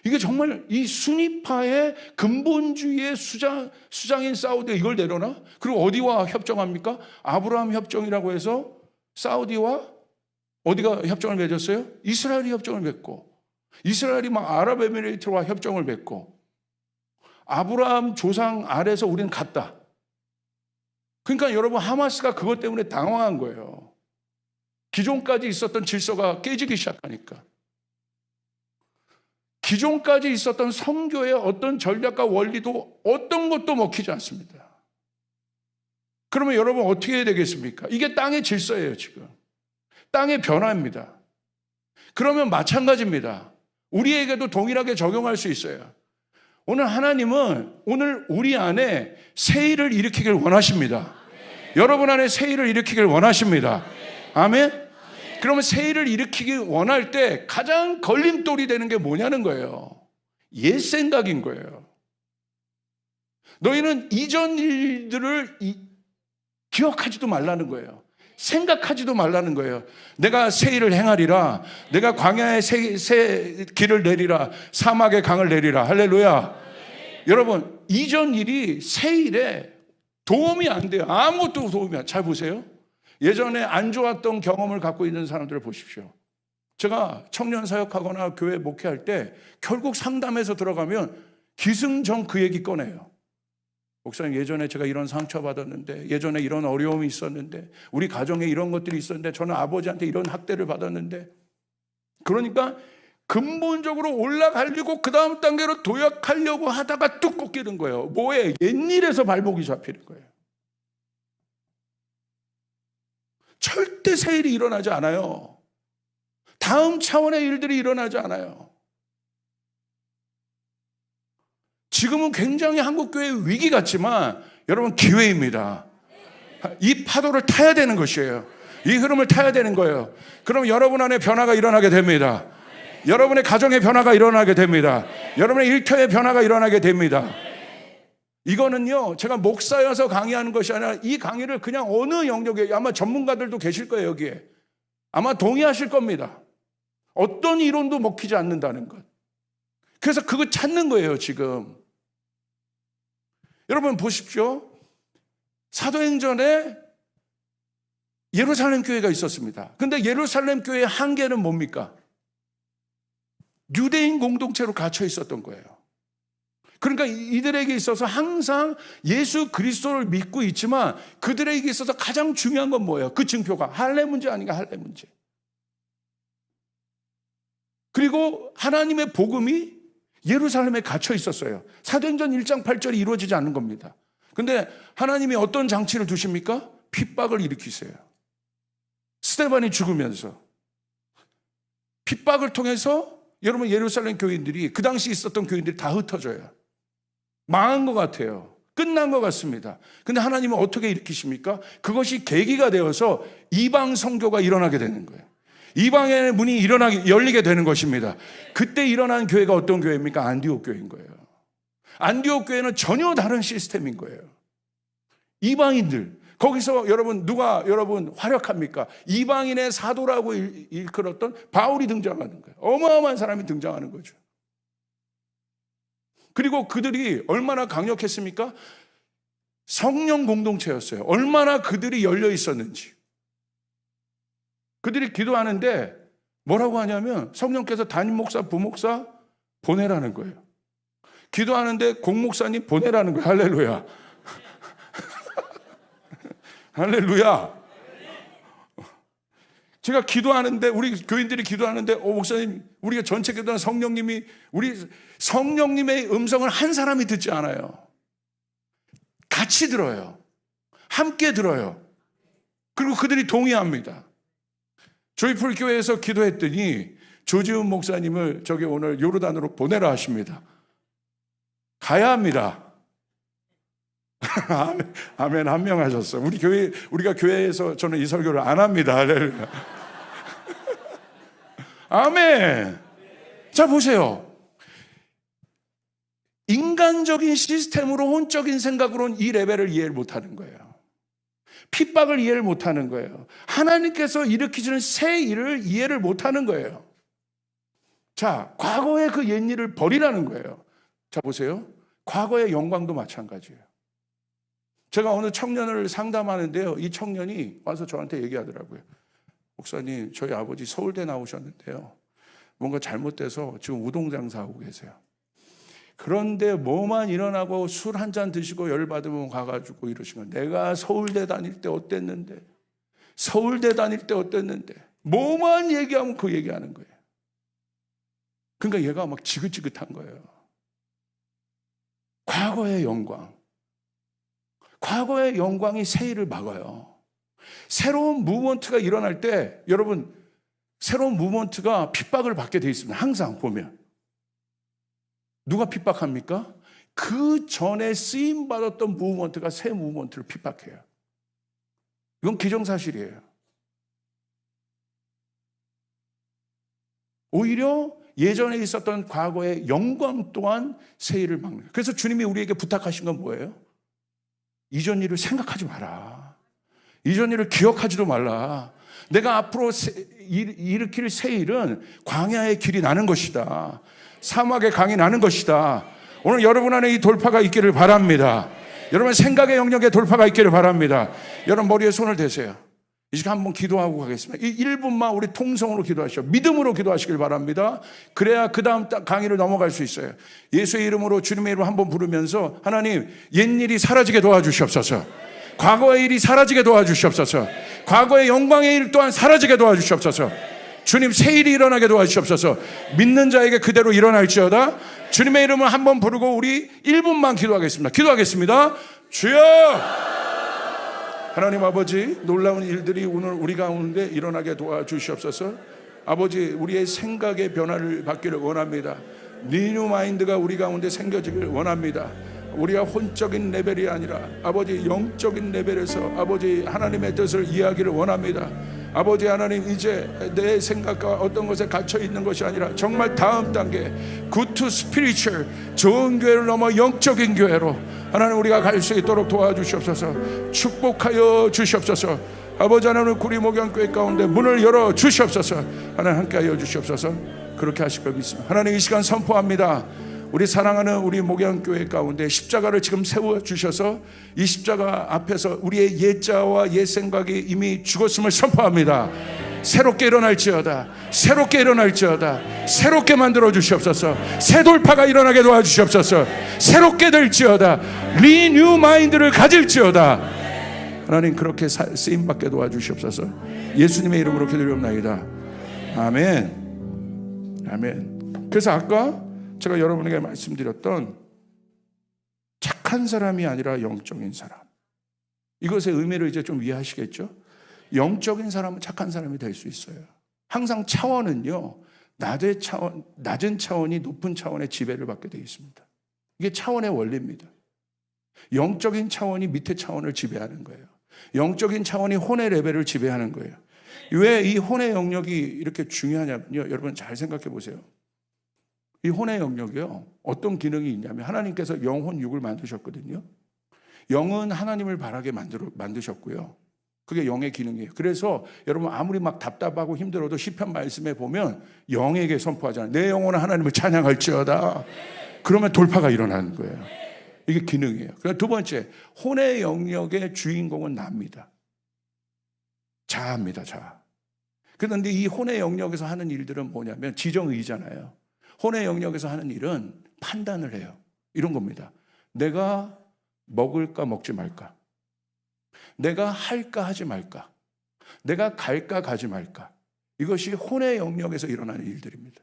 이게 정말 이 수니파의 근본주의의 수장인 사우디가 이걸 내려놔? 그리고 어디와 협정합니까? 아브라함 협정이라고 해서 사우디와 어디가 협정을 맺었어요? 이스라엘이 협정을 맺고, 이스라엘이 막 아랍에미레이트와 협정을 맺고, 아브라함 조상 아래서 우리는 갔다. 그러니까 여러분, 하마스가 그것 때문에 당황한 거예요. 기존까지 있었던 질서가 깨지기 시작하니까. 기존까지 있었던 선교의 어떤 전략과 원리도 어떤 것도 먹히지 않습니다. 그러면 여러분 어떻게 해야 되겠습니까? 이게 땅의 질서예요, 지금. 땅의 변화입니다. 그러면 마찬가지입니다. 우리에게도 동일하게 적용할 수 있어요. 오늘 하나님은 오늘 우리 안에 새 일을 일으키길 원하십니다. 여러분 안에 새 일을 일으키길 원하십니다. 아멘? 그러면 새 일을 일으키기 원할 때 가장 걸림돌이 되는 게 뭐냐는 거예요. 옛 생각인 거예요. 너희는 이전 일들을 기억하지도 말라는 거예요. 생각하지도 말라는 거예요. 내가 새 일을 행하리라. 내가 광야에 새 길을 내리라. 사막에 강을 내리라. 할렐루야. 여러분, 이전 일이 새 일에 도움이 안 돼요. 아무것도 도움이 안 돼요. 잘 보세요. 예전에 안 좋았던 경험을 갖고 있는 사람들을 보십시오. 제가 청년 사역하거나 교회 목회할 때 결국 상담에서 들어가면 기승전 그 얘기 꺼내요. 목사님, 예전에 제가 이런 상처 받았는데, 예전에 이런 어려움이 있었는데, 우리 가정에 이런 것들이 있었는데, 저는 아버지한테 이런 학대를 받았는데. 그러니까 근본적으로 올라가려고 그 다음 단계로 도약하려고 하다가 뚝 꺾이는 거예요. 뭐에? 옛일에서 발목이 잡히는 거예요. 절대 새 일이 일어나지 않아요. 다음 차원의 일들이 일어나지 않아요. 지금은 굉장히 한국교회 위기 같지만 여러분 기회입니다. 이 파도를 타야 되는 것이에요. 이 흐름을 타야 되는 거예요. 그럼 여러분 안에 변화가 일어나게 됩니다. 여러분의 가정의 변화가 일어나게 됩니다. 여러분의 일터의 변화가 일어나게 됩니다. 이거는요, 제가 목사여서 강의하는 것이 아니라 이 강의를 그냥 어느 영역에, 아마 전문가들도 계실 거예요, 여기에. 아마 동의하실 겁니다. 어떤 이론도 먹히지 않는다는 것. 그래서 그거 찾는 거예요, 지금. 여러분 보십시오. 사도행전에 예루살렘 교회가 있었습니다. 근데 예루살렘 교회의 한계는 뭡니까? 유대인 공동체로 갇혀 있었던 거예요. 그러니까 이들에게 있어서 항상 예수 그리스도를 믿고 있지만 그들에게 있어서 가장 중요한 건 뭐예요? 그 증표가 할례 문제 아닌가, 할례 문제. 그리고 하나님의 복음이 예루살렘에 갇혀 있었어요. 사도행전 1장 8절이 이루어지지 않는 겁니다. 근데 하나님이 어떤 장치를 두십니까? 핍박을 일으키세요. 스데반이 죽으면서 핍박을 통해서 여러분 예루살렘 교인들이, 그 당시 있었던 교인들이 다 흩어져요. 망한 것 같아요. 끝난 것 같습니다. 근데 하나님은 어떻게 일으키십니까? 그것이 계기가 되어서 이방 선교가 일어나게 되는 거예요. 이방의 문이 열리게 되는 것입니다. 그때 일어난 교회가 어떤 교회입니까? 안디옥 교회인 거예요. 안디옥 교회는 전혀 다른 시스템인 거예요. 이방인들, 거기서 여러분 누가 여러분 활약합니까? 이방인의 사도라고 일컬었던 바울이 등장하는 거예요. 어마어마한 사람이 등장하는 거죠. 그리고 그들이 얼마나 강력했습니까? 성령 공동체였어요. 얼마나 그들이 열려 있었는지. 그들이 기도하는데 뭐라고 하냐면 성령께서 담임 목사, 부목사 보내라는 거예요. 기도하는데 공목사님 보내라는 거예요. 할렐루야. 할렐루야. 제가 기도하는데, 우리 교인들이 기도하는데, 목사님, 우리가 전체 기도하는 성령님이, 우리 성령님의 음성을 한 사람이 듣지 않아요. 같이 들어요. 함께 들어요. 그리고 그들이 동의합니다. 조이풀 교회에서 기도했더니 조지훈 목사님을 저기 오늘 요르단으로 보내라 하십니다. 가야 합니다. 아멘, 한 명 하셨어. 우리가 교회에서 저는 이 설교를 안 합니다. 할렐루야. 아멘. 자, 보세요. 인간적인 시스템으로, 혼적인 생각으로는 이 레벨을 이해를 못하는 거예요. 핍박을 이해를 못하는 거예요. 하나님께서 일으키시는 새 일을 이해를 못하는 거예요. 자, 과거의 그 옛일을 버리라는 거예요. 자, 보세요. 과거의 영광도 마찬가지예요. 제가 어느 청년을 상담하는데요, 이 청년이 와서 저한테 얘기하더라고요. 목사님, 저희 아버지 서울대 나오셨는데요, 뭔가 잘못돼서 지금 우동장사하고 계세요. 그런데 뭐만 일어나고 술 한 잔 드시고 열받으면 가가지고 이러시면, 내가 서울대 다닐 때 어땠는데, 서울대 다닐 때 어땠는데, 뭐만 얘기하면 그 얘기하는 거예요. 그러니까 얘가 막 지긋지긋한 거예요. 과거의 영광, 과거의 영광이 새 일을 막아요. 새로운 무브먼트가 일어날 때 여러분 새로운 무브먼트가 핍박을 받게 돼 있습니다. 항상 보면. 누가 핍박합니까? 그 전에 쓰임받았던 무브먼트가 새 무브먼트를 핍박해요. 이건 기정사실이에요. 오히려 예전에 있었던 과거의 영광 또한 새 일을 막는 거예요. 그래서 주님이 우리에게 부탁하신 건 뭐예요? 이전 일을 생각하지 마라. 이전 일을 기억하지도 말라. 내가 앞으로 일으킬 새 일은 광야의 길이 나는 것이다. 사막의 강이 나는 것이다. 오늘 여러분 안에 이 돌파가 있기를 바랍니다. 여러분 생각의 영역에 돌파가 있기를 바랍니다. 여러분 머리에 손을 대세요. 이 시간 한번 기도하고 가겠습니다. 이 1분만 우리 통성으로 기도하시오. 믿음으로 기도하시길 바랍니다. 그래야 그 다음 강의를 넘어갈 수 있어요. 예수의 이름으로 주님의 이름을 한번 부르면서 하나님 옛일이 사라지게 도와주시옵소서. 과거의 일이 사라지게 도와주시옵소서. 과거의 영광의 일 또한 사라지게 도와주시옵소서. 주님 새 일이 일어나게 도와주시옵소서. 믿는 자에게 그대로 일어날지어다. 주님의 이름을 한번 부르고 우리 1분만 기도하겠습니다. 기도하겠습니다. 주여! 하나님 아버지, 놀라운 일들이 오늘 우리 가운데 일어나게 도와주시옵소서. 아버지, 우리의 생각의 변화를 받기를 원합니다. 리뉴 마인드가 우리 가운데 생겨지길 원합니다. 우리가 혼적인 레벨이 아니라 아버지 영적인 레벨에서 아버지 하나님의 뜻을 이해하기를 원합니다. 아버지 하나님, 이제 내 생각과 어떤 것에 갇혀 있는 것이 아니라 정말 다음 단계 good to spiritual, 좋은 교회를 넘어 영적인 교회로 하나님 우리가 갈 수 있도록 도와주시옵소서. 축복하여 주시옵소서. 아버지 하나님, 구리 목양교회 가운데 문을 열어 주시옵소서. 하나님 함께하여 주시옵소서. 그렇게 하실 걸 믿습니다. 하나님 이 시간 선포합니다. 우리 사랑하는 우리 목양교회 가운데 십자가를 지금 세워주셔서 이 십자가 앞에서 우리의 옛자와 옛 생각이 이미 죽었음을 선포합니다. 새롭게 일어날지어다. 새롭게 일어날지어다. 새롭게 만들어 주시옵소서. 새 돌파가 일어나게 도와주시옵소서. 새롭게 될지어다. 리뉴 마인드를 가질지어다. 하나님 그렇게 쓰임받게 도와주시옵소서. 예수님의 이름으로 기도드리옵나이다. 아멘. 아멘. 그래서 아까 제가 여러분에게 말씀드렸던 착한 사람이 아니라 영적인 사람, 이것의 의미를 이제 좀 이해하시겠죠? 영적인 사람은 착한 사람이 될 수 있어요. 항상 차원은요, 낮은 차원이 높은 차원의 지배를 받게 되어 있습니다. 이게 차원의 원리입니다. 영적인 차원이 밑에 차원을 지배하는 거예요. 영적인 차원이 혼의 레벨을 지배하는 거예요. 왜 이 혼의 영역이 이렇게 중요하냐면요, 여러분 잘 생각해 보세요. 이 혼의 영역이요, 어떤 기능이 있냐면 하나님께서 영혼 육을 만드셨거든요. 영은 하나님을 바라게 만드셨고요. 그게 영의 기능이에요. 그래서 여러분 아무리 막 답답하고 힘들어도 시편 말씀에 보면 영에게 선포하잖아요. 내 영혼은 하나님을 찬양할지어다. 그러면 돌파가 일어나는 거예요. 이게 기능이에요. 그리고 두 번째, 혼의 영역의 주인공은 나입니다. 자아입니다. 자아. 그런데 이 혼의 영역에서 하는 일들은 뭐냐면 지정의잖아요. 혼의 영역에서 하는 일은 판단을 해요. 이런 겁니다. 내가 먹을까 먹지 말까? 내가 할까 하지 말까? 내가 갈까 가지 말까? 이것이 혼의 영역에서 일어나는 일들입니다.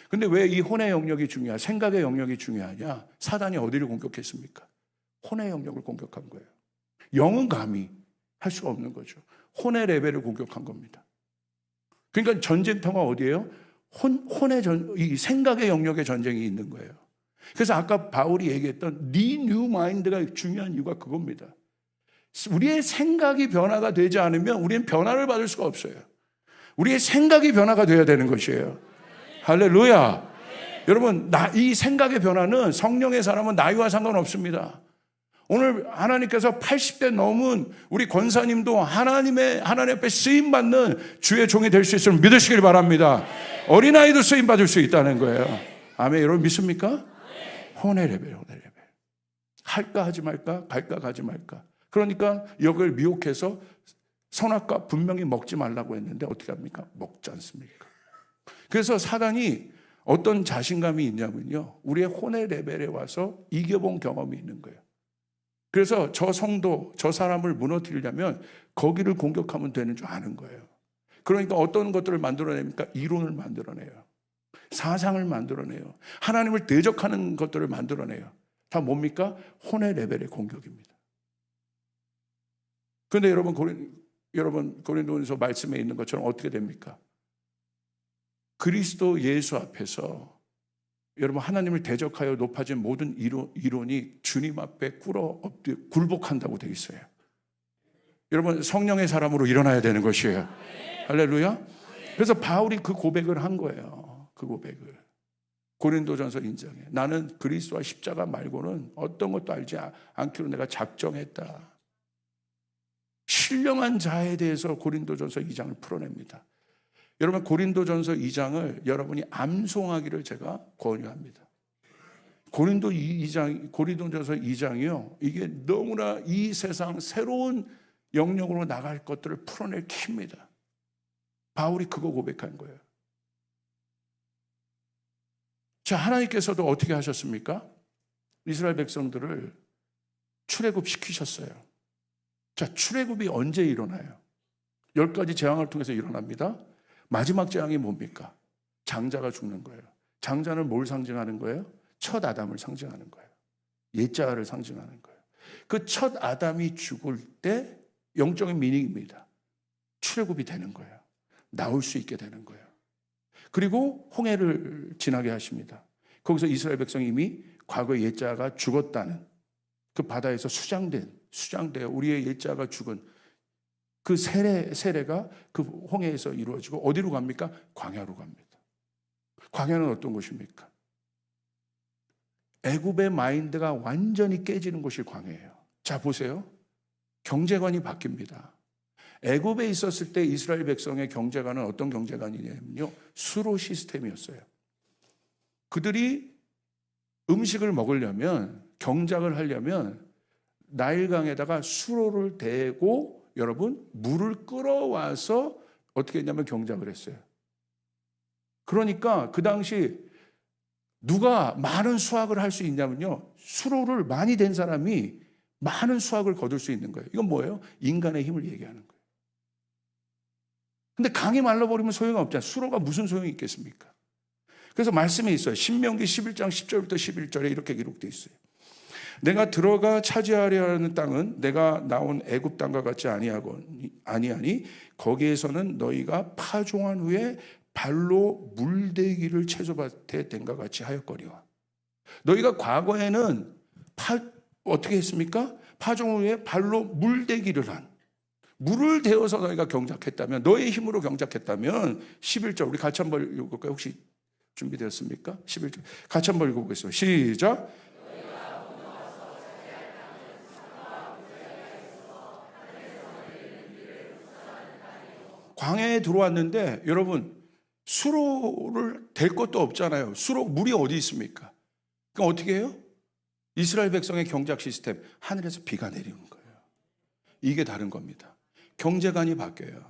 근데 왜 이 혼의 영역이 중요하냐? 생각의 영역이 중요하냐? 사단이 어디를 공격했습니까? 혼의 영역을 공격한 거예요. 영은 감히 할 수가 없는 거죠. 혼의 레벨을 공격한 겁니다. 그러니까 전쟁터가 어디예요? 이 생각의 영역의 전쟁이 있는 거예요. 그래서 아까 바울이 얘기했던 리뉴 마인드가 중요한 이유가 그겁니다. 우리의 생각이 변화가 되지 않으면 우리는 변화를 받을 수가 없어요. 우리의 생각이 변화가 돼야 되는 것이에요. 할렐루야. 여러분, 이 생각의 변화는 성령의 사람은 나이와 상관없습니다. 오늘 하나님께서 80대 넘은 우리 권사님도 하나님 앞에 쓰임받는 주의 종이 될 수 있음을 믿으시길 바랍니다. 어린아이도 쓰임받을 수 있다는 거예요. 아멘. 여러분 믿습니까? 혼의 레벨. 할까 하지 말까? 갈까 가지 말까? 그러니까 여기를 미혹해서 선악과 분명히 먹지 말라고 했는데 어떻게 합니까? 먹지 않습니까? 그래서 사단이 어떤 자신감이 있냐면요, 우리의 혼의 레벨에 와서 이겨본 경험이 있는 거예요. 그래서 저 성도, 저 사람을 무너뜨리려면 거기를 공격하면 되는 줄 아는 거예요. 그러니까 어떤 것들을 만들어냅니까? 이론을 만들어내요. 사상을 만들어내요. 하나님을 대적하는 것들을 만들어내요. 다 뭡니까? 혼의 레벨의 공격입니다. 그런데 여러분 고린도전서 말씀에 있는 것처럼 어떻게 됩니까? 그리스도 예수 앞에서 여러분 하나님을 대적하여 높아진 모든 이론이 주님 앞에 굴복한다고 되어 있어요. 여러분 성령의 사람으로 일어나야 되는 것이에요. 할렐루야. 그래서 바울이 그 고백을 한 거예요. 그 고백을 고린도전서 1장에 나는 그리스도와 십자가 말고는 어떤 것도 알지 않기로 내가 작정했다. 신령한 자에 대해서 고린도전서 2장을 풀어냅니다. 여러분 고린도전서 2장을 여러분이 암송하기를 제가 권유합니다. 고린도전서 2장이요. 이게 너무나 이 세상 새로운 영역으로 나갈 것들을 풀어낼 키입니다. 바울이 그거 고백한 거예요. 자, 하나님께서도 어떻게 하셨습니까? 이스라엘 백성들을 출애굽시키셨어요. 자, 출애굽이 언제 일어나요? 10가지 재앙을 통해서 일어납니다. 마지막 재앙이 뭡니까? 장자가 죽는 거예요. 장자는 뭘 상징하는 거예요? 첫 아담을 상징하는 거예요. 옛자를 상징하는 거예요. 그 첫 아담이 죽을 때 영적인 미닝입니다. 출애굽이 되는 거예요. 나올 수 있게 되는 거예요. 그리고 홍해를 지나게 하십니다. 거기서 이스라엘 백성이 이미 과거에 옛자가 죽었다는 그 바다에서 수장되어 우리의 옛자가 죽은 그 세례가 그 홍해에서 이루어지고 어디로 갑니까? 광야로 갑니다. 광야는 어떤 곳입니까? 애굽의 마인드가 완전히 깨지는 곳이 광야예요. 자, 보세요. 경제관이 바뀝니다. 애굽에 있었을 때 이스라엘 백성의 경제관은 어떤 경제관이냐면요, 수로 시스템이었어요. 그들이 음식을 먹으려면, 경작을 하려면 나일강에다가 수로를 대고 여러분 물을 끌어와서 어떻게 했냐면 경작을 했어요. 그러니까 그 당시 누가 많은 수확을 할 수 있냐면요, 수로를 많이 댄 사람이 많은 수확을 거둘 수 있는 거예요. 이건 뭐예요? 인간의 힘을 얘기하는 거예요. 근데 강이 말라버리면 소용이 없잖아요. 수로가 무슨 소용이 있겠습니까? 그래서 말씀에 있어요. 신명기 11장 10절부터 11절에 이렇게 기록되어 있어요. 내가 들어가 차지하려 하는 땅은 내가 나온 애굽 땅과 같지 아니하니 거기에서는 너희가 파종한 후에 발로 물대기를 채소밭에 댄과 같이 하였거니와. 너희가 과거에는 어떻게 했습니까? 파종 후에 발로 물대기를 물을 대어서 너희가 경작했다면, 너의 힘으로 경작했다면 11절 우리 같이 한번 읽어볼까요? 혹시 준비되었습니까? 11절 같이 한번 읽어보겠습니다. 시작. 광야에 들어왔는데 여러분 수로를 댈 것도 없잖아요. 물이 어디 있습니까? 그럼 어떻게 해요? 이스라엘 백성의 경작 시스템, 하늘에서 비가 내리는 거예요. 이게 다른 겁니다. 경제관이 바뀌어요.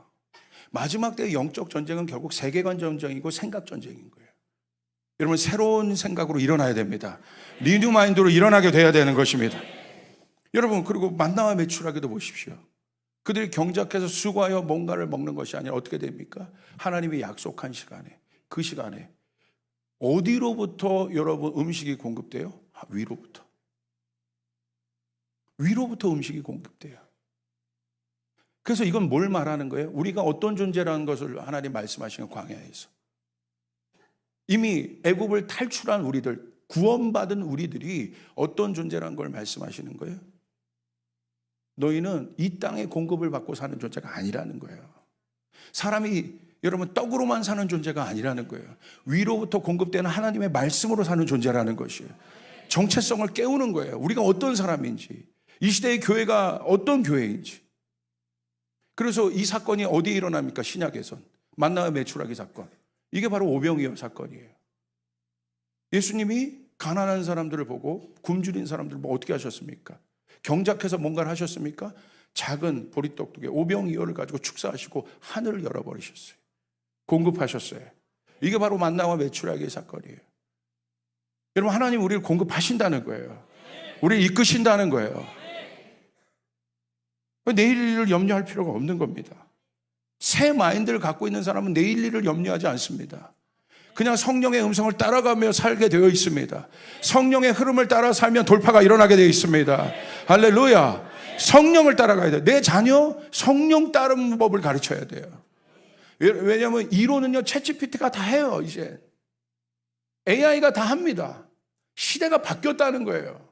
마지막 때의 영적 전쟁은 결국 세계관 전쟁이고 생각 전쟁인 거예요. 여러분 새로운 생각으로 일어나야 됩니다. 리뉴 마인드로 일어나게 돼야 되는 것입니다. 여러분 그리고 만나와 매출하게도 보십시오. 그들이 경작해서 수고하여 뭔가를 먹는 것이 아니라 어떻게 됩니까? 하나님이 약속한 시간에, 그 시간에 어디로부터 여러분 음식이 공급돼요? 위로부터 음식이 공급돼요. 그래서 이건 뭘 말하는 거예요? 우리가 어떤 존재라는 것을 하나님 말씀하시는 광야에서 이미 애굽을 탈출한 우리들, 구원받은 우리들이 어떤 존재라는 걸 말씀하시는 거예요? 너희는 이 땅의 공급을 받고 사는 존재가 아니라는 거예요. 사람이 여러분 떡으로만 사는 존재가 아니라는 거예요. 위로부터 공급되는 하나님의 말씀으로 사는 존재라는 것이에요. 정체성을 깨우는 거예요. 우리가 어떤 사람인지, 이 시대의 교회가 어떤 교회인지. 그래서 이 사건이 어디에 일어납니까? 신약에선 만나와 매출하기 사건. 이게 바로 오병이어 사건이에요. 예수님이 가난한 사람들을 보고 굶주린 사람들을 보고 어떻게 하셨습니까? 경작해서 뭔가를 하셨습니까? 작은 보리떡두개 오병이어를 가지고 축사하시고 하늘을 열어버리셨어요. 공급하셨어요. 이게 바로 만나와 매출하기의 사건이에요. 여러분 하나님 우리를 공급하신다는 거예요. 우리를 이끄신다는 거예요. 내일 일을 염려할 필요가 없는 겁니다. 새 마인드를 갖고 있는 사람은 내일 일을 염려하지 않습니다. 그냥 성령의 음성을 따라가며 살게 되어 있습니다. 성령의 흐름을 따라 살면 돌파가 일어나게 되어 있습니다. 할렐루야. 성령을 따라가야 돼요. 내 자녀 성령 따르는 법을 가르쳐야 돼요. 왜냐하면 이론은요, 챗GPT가 다 해요, 이제. AI가 다 합니다. 시대가 바뀌었다는 거예요.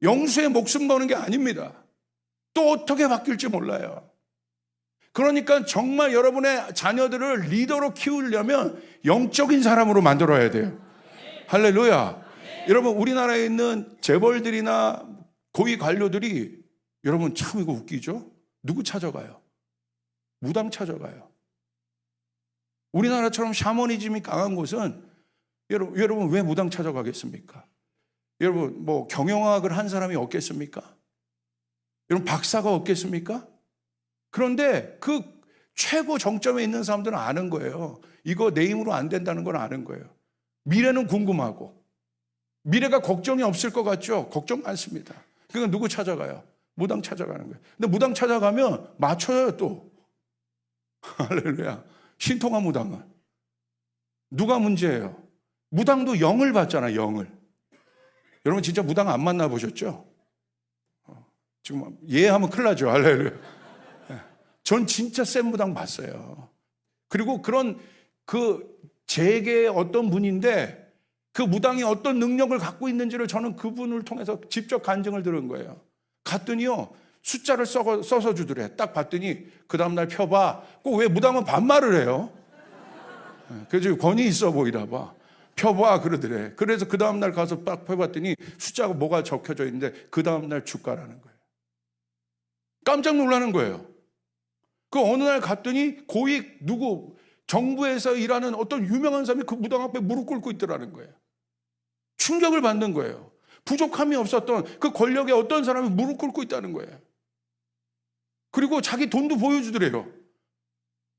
영수의 목숨 거는 게 아닙니다. 또 어떻게 바뀔지 몰라요. 그러니까 정말 여러분의 자녀들을 리더로 키우려면 영적인 사람으로 만들어야 돼요. 할렐루야. 여러분, 우리나라에 있는 재벌들이나 고위 관료들이, 여러분 참 이거 웃기죠? 누구 찾아가요? 무당 찾아가요. 우리나라처럼 샤머니즘이 강한 곳은 여러분 왜 무당 찾아가겠습니까? 여러분 뭐 경영학을 한 사람이 없겠습니까? 여러분 박사가 없겠습니까? 그런데 그 최고 정점에 있는 사람들은 아는 거예요. 이거 내 힘으로 안 된다는 걸 아는 거예요. 미래는 궁금하고, 미래가 걱정이 없을 것 같죠? 걱정 많습니다. 그러니까 누구 찾아가요? 무당 찾아가는 거예요. 근데 무당 찾아가면 맞춰요 또. 할렐루야. 신통한 무당은. 누가 문제예요? 무당도 영을 받잖아요, 영을. 여러분 진짜 무당 안 만나보셨죠? 지금 예하면 큰일 나죠. 할렐루야. 전 진짜 센 무당 봤어요. 그리고 제게 어떤 분인데 그 무당이 어떤 능력을 갖고 있는지를 저는 그분을 통해서 직접 간증을 들은 거예요. 갔더니요, 숫자를 써서 주더래. 딱 봤더니 그 다음날 펴봐. 꼭 왜 무당은 반말을 해요? 그래서 권위 있어 보이나 봐. 펴봐 그러더래. 그래서 그 다음날 가서 딱 펴봤더니 숫자가 뭐가 적혀져 있는데 그 다음날 주가라는 거예요. 깜짝 놀라는 거예요. 그 어느 날 갔더니 고위 정부에서 일하는 어떤 유명한 사람이 그 무당 앞에 무릎 꿇고 있더라는 거예요. 충격을 받는 거예요. 부족함이 없었던 그 권력에 어떤 사람이 무릎 꿇고 있다는 거예요. 그리고 자기 돈도 보여주더래요.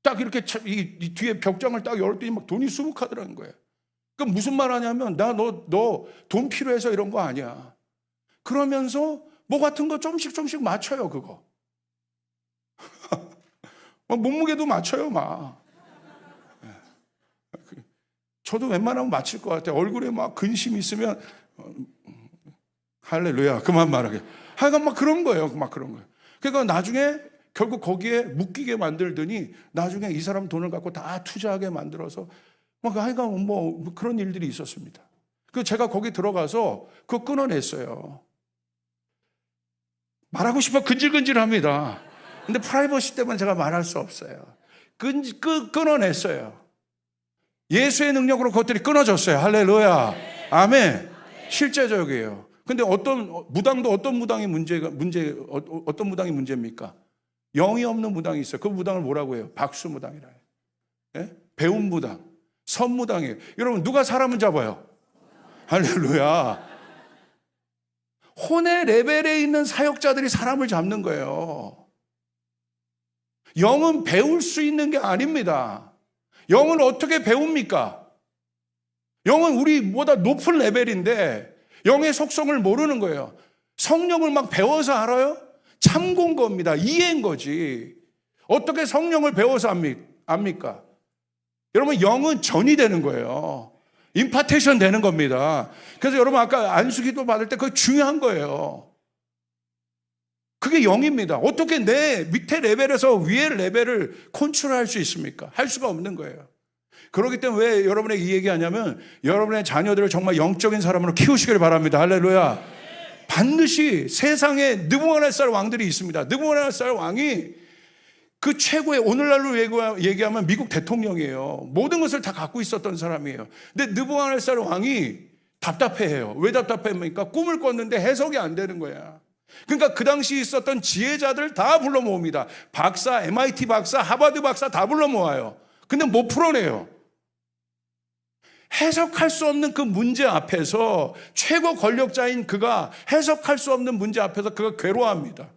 딱 이렇게 이 뒤에 벽장을 딱 열었더니 막 돈이 수북하더라는 거예요. 그럼 무슨 말 하냐면, 너 돈 필요해서 이런 거 아니야. 그러면서 뭐 같은 거 조금씩 맞춰요, 그거. 몸무게도 맞춰요, 막. 저도 웬만하면 맞힐 것 같아요. 얼굴에 막 근심이 있으면, 할렐루야, 그만 말하게. 하여간 막 그런 거예요, 막 그런 거예요. 그러니까 나중에 결국 거기에 묶이게 만들더니 나중에 이 사람 돈을 갖고 다 투자하게 만들어서 막 하여간 뭐 그런 일들이 있었습니다. 그 제가 거기 들어가서 그거 끊어냈어요. 말하고 싶어 근질근질합니다. 근데 프라이버시 때문에 제가 말할 수 없어요. 끊어냈어요. 예수의 능력으로 그것들이 끊어졌어요. 할렐루야. 아멘. 실제적이에요. 근데 무당도 어떤 무당이 어떤 무당이 문제입니까? 영이 없는 무당이 있어요. 그 무당을 뭐라고 해요? 박수무당이라 해요. 예? 배운 무당, 선무당이에요. 여러분 누가 사람을 잡아요? 할렐루야. 혼의 레벨에 있는 사역자들이 사람을 잡는 거예요. 영은 배울 수 있는 게 아닙니다. 영은 어떻게 배웁니까? 영은 우리보다 높은 레벨인데 영의 속성을 모르는 거예요. 성령을 막 배워서 알아요? 참고인 겁니다. 이해인 거지. 어떻게 성령을 배워서 압니까? 여러분 영은 전이 되는 거예요. 임파테이션 되는 겁니다. 그래서 여러분 아까 안수기도 받을 때 그거 중요한 거예요. 그게 영입니다. 어떻게 내 밑에 레벨에서 위의 레벨을 컨트롤할 수 있습니까? 할 수가 없는 거예요. 그렇기 때문에 왜 여러분에게 이 얘기하냐면 여러분의 자녀들을 정말 영적인 사람으로 키우시길 바랍니다. 할렐루야. 반드시 세상에 느부갓네살 왕들이 있습니다. 느부갓네살 왕이 그 최고의, 오늘날로 얘기하면 미국 대통령이에요. 모든 것을 다 갖고 있었던 사람이에요. 근데 느부갓네살 왕이 답답해해요. 왜 답답합니까? 꿈을 꿨는데 해석이 안 되는 거야. 그러니까 그 당시 있었던 지혜자들 다 불러 모읍니다. 박사, MIT 박사, 하버드 박사 다 불러 모아요. 근데 못 풀어내요. 해석할 수 없는 그 문제 앞에서 최고 권력자인 그가 해석할 수 없는 문제 앞에서 그가 괴로워합니다.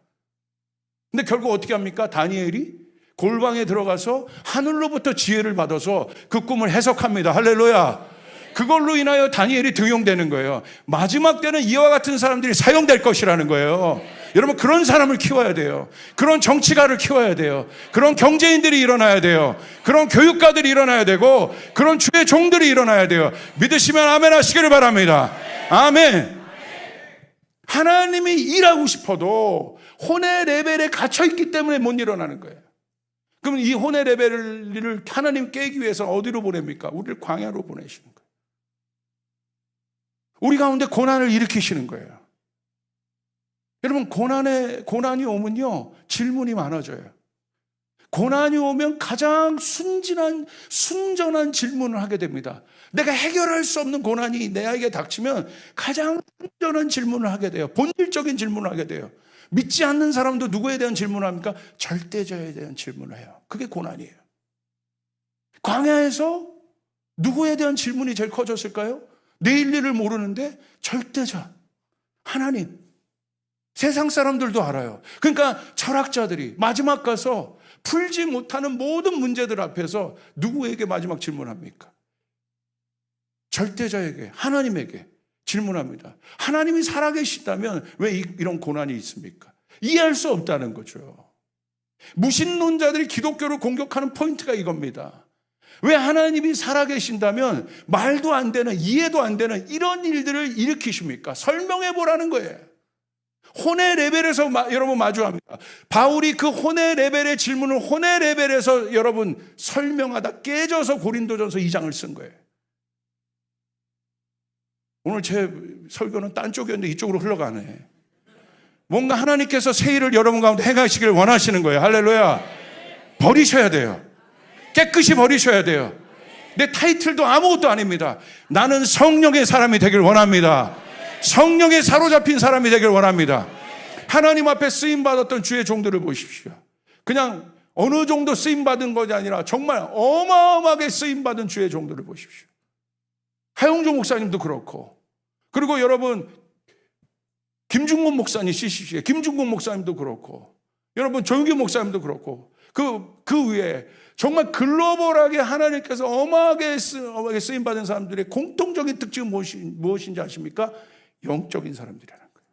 근데 결국 어떻게 합니까? 다니엘이 골방에 들어가서 하늘로부터 지혜를 받아서 그 꿈을 해석합니다. 할렐루야. 그걸로 인하여 다니엘이 등용되는 거예요. 마지막 때는 이와 같은 사람들이 사용될 것이라는 거예요. 여러분 그런 사람을 키워야 돼요. 그런 정치가를 키워야 돼요. 그런 경제인들이 일어나야 돼요. 그런 교육가들이 일어나야 되고 그런 주의 종들이 일어나야 돼요. 믿으시면 아멘 하시기를 바랍니다. 아멘. 하나님이 일하고 싶어도 혼의 레벨에 갇혀있기 때문에 못 일어나는 거예요. 그럼 이 혼의 레벨을 하나님 깨기 위해서 어디로 보냅니까? 우리를 광야로 보내시는 거예요. 우리 가운데 고난을 일으키시는 거예요. 여러분, 고난이 오면요, 질문이 많아져요. 고난이 오면 가장 순전한 질문을 하게 됩니다. 내가 해결할 수 없는 고난이 내에게 닥치면 가장 순전한 질문을 하게 돼요. 본질적인 질문을 하게 돼요. 믿지 않는 사람도 누구에 대한 질문을 합니까? 절대자에 대한 질문을 해요. 그게 고난이에요. 광야에서 누구에 대한 질문이 제일 커졌을까요? 내일 일을 모르는데 절대자, 하나님. 세상 사람들도 알아요. 그러니까 철학자들이 마지막 가서 풀지 못하는 모든 문제들 앞에서 누구에게 마지막 질문합니까? 절대자에게, 하나님에게 질문합니다. 하나님이 살아계시다면 왜 이런 고난이 있습니까? 이해할 수 없다는 거죠. 무신론자들이 기독교를 공격하는 포인트가 이겁니다. 왜 하나님이 살아계신다면 말도 안 되는, 이해도 안 되는 이런 일들을 일으키십니까? 설명해 보라는 거예요. 혼의 레벨에서 여러분 마주합니다. 바울이 그 혼의 레벨의 질문을 혼의 레벨에서 여러분 설명하다 깨져서 고린도전서 2장을 쓴 거예요. 오늘 제 설교는 딴 쪽이었는데 이쪽으로 흘러가네. 뭔가 하나님께서 새 일을 여러분 가운데 행하시길 원하시는 거예요. 할렐루야. 버리셔야 돼요. 깨끗이 버리셔야 돼요. 내 타이틀도 아무것도 아닙니다. 나는 성령의 사람이 되길 원합니다. 성령에 사로잡힌 사람이 되길 원합니다. 하나님 앞에 쓰임받았던 주의 종들을 보십시오. 그냥 어느 정도 쓰임받은 것이 아니라 정말 어마어마하게 쓰임받은 주의 종들을 보십시오. 하용조 목사님도 그렇고, 그리고 여러분 김중곤 목사님 CCC에 김중곤 목사님도 그렇고, 여러분 조윤기 목사님도 그렇고, 그 위에 정말 글로벌하게 하나님께서 어마하게 쓰임받은 사람들의 공통적인 특징은 무엇인지 아십니까? 영적인 사람들이라는 거예요.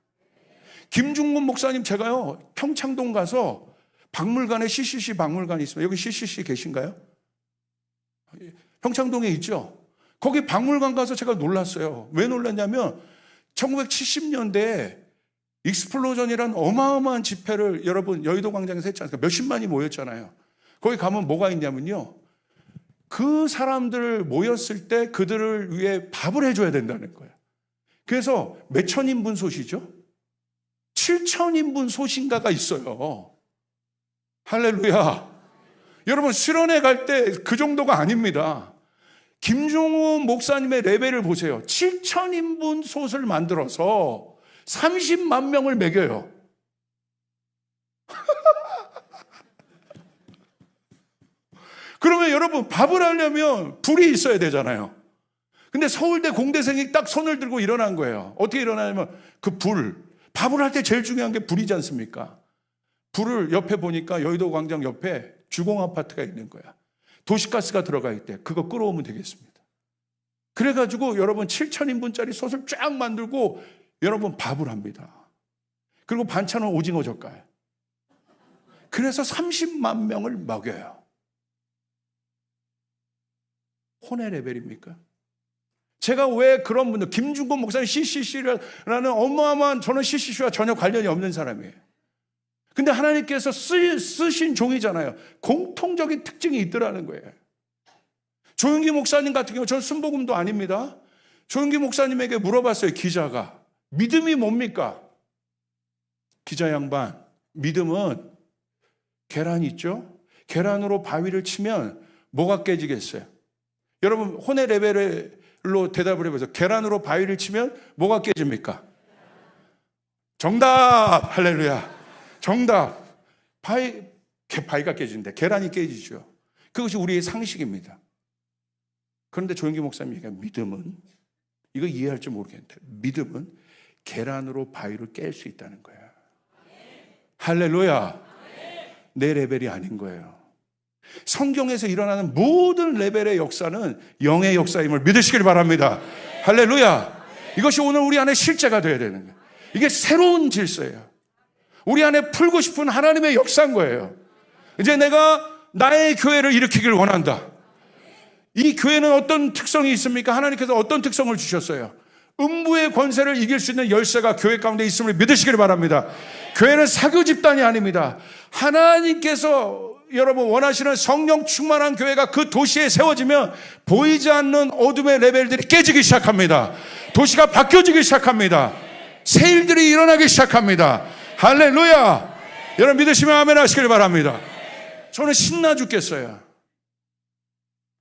김중곤 목사님, 제가요 평창동 가서 박물관에 CCC 박물관이 있습니다. 여기 CCC 계신가요? 평창동에 있죠. 거기 박물관 가서 제가 놀랐어요. 왜 놀랐냐면 1970년대에 익스플로전이라는 어마어마한 집회를 여러분 여의도 광장에서 했지 않습니까? 몇십만이 모였잖아요. 거기 가면 뭐가 있냐면요, 그 사람들 모였을 때 그들을 위해 밥을 해줘야 된다는 거예요. 그래서 몇 천인분 소시죠? 7천인분 소신가가 있어요. 할렐루야. 여러분 수련회 갈 때 그 정도가 아닙니다. 김종호 목사님의 레벨을 보세요. 7천인분 솥을 만들어서 30만 명을 먹여요. 그러면 여러분 밥을 하려면 불이 있어야 되잖아요. 근데 서울대 공대생이 딱 손을 들고 일어난 거예요. 어떻게 일어나냐면 그 밥을 할 때 제일 중요한 게 불이지 않습니까? 불을 옆에 보니까 여의도 광장 옆에 주공 아파트가 있는 거야. 도시가스가 들어가 있대. 그거 끌어오면 되겠습니다. 그래가지고 여러분 7천인분짜리 솥을 쫙 만들고 여러분 밥을 합니다. 그리고 반찬은 오징어 젓갈. 그래서 30만 명을 먹여요. 혼의 레벨입니까? 제가 왜 그런 분들, 김중곤 목사님 CCC라는 어마어마한, 저는 CCC와 전혀 관련이 없는 사람이에요. 근데 하나님께서 쓰신 종이잖아요. 공통적인 특징이 있더라는 거예요. 조윤기 목사님 같은 경우, 저는 순복음도 아닙니다. 조윤기 목사님에게 물어봤어요, 기자가. 믿음이 뭡니까? 기자 양반, 믿음은 계란 있죠? 계란으로 바위를 치면 뭐가 깨지겠어요? 여러분 혼의 레벨로 대답을 해보세요. 계란으로 바위를 치면 뭐가 깨집니까? 정답! 할렐루야. 정답. 바위가 깨지는데 계란이 깨지죠. 그것이 우리의 상식입니다. 그런데 조영기 목사님 얘기한 믿음은, 이거 이해할지 모르겠는데, 믿음은 계란으로 바위를 깰 수 있다는 거예요. 할렐루야. 내 레벨이 아닌 거예요. 성경에서 일어나는 모든 레벨의 역사는 영의 역사임을 믿으시길 바랍니다. 할렐루야. 이것이 오늘 우리 안에 실제가 되어야 되는 거예요. 이게 새로운 질서예요. 우리 안에 풀고 싶은 하나님의 역사인 거예요. 이제 내가 나의 교회를 일으키길 원한다. 이 교회는 어떤 특성이 있습니까? 하나님께서 어떤 특성을 주셨어요? 음부의 권세를 이길 수 있는 열쇠가 교회 가운데 있음을 믿으시길 바랍니다. 교회는 사교 집단이 아닙니다. 하나님께서 여러분 원하시는 성령 충만한 교회가 그 도시에 세워지면 보이지 않는 어둠의 레벨들이 깨지기 시작합니다. 도시가 바뀌어지기 시작합니다. 새 일들이 일어나기 시작합니다. 할렐루야. 여러분 믿으시면 아멘 하시길 바랍니다. 저는 신나 죽겠어요.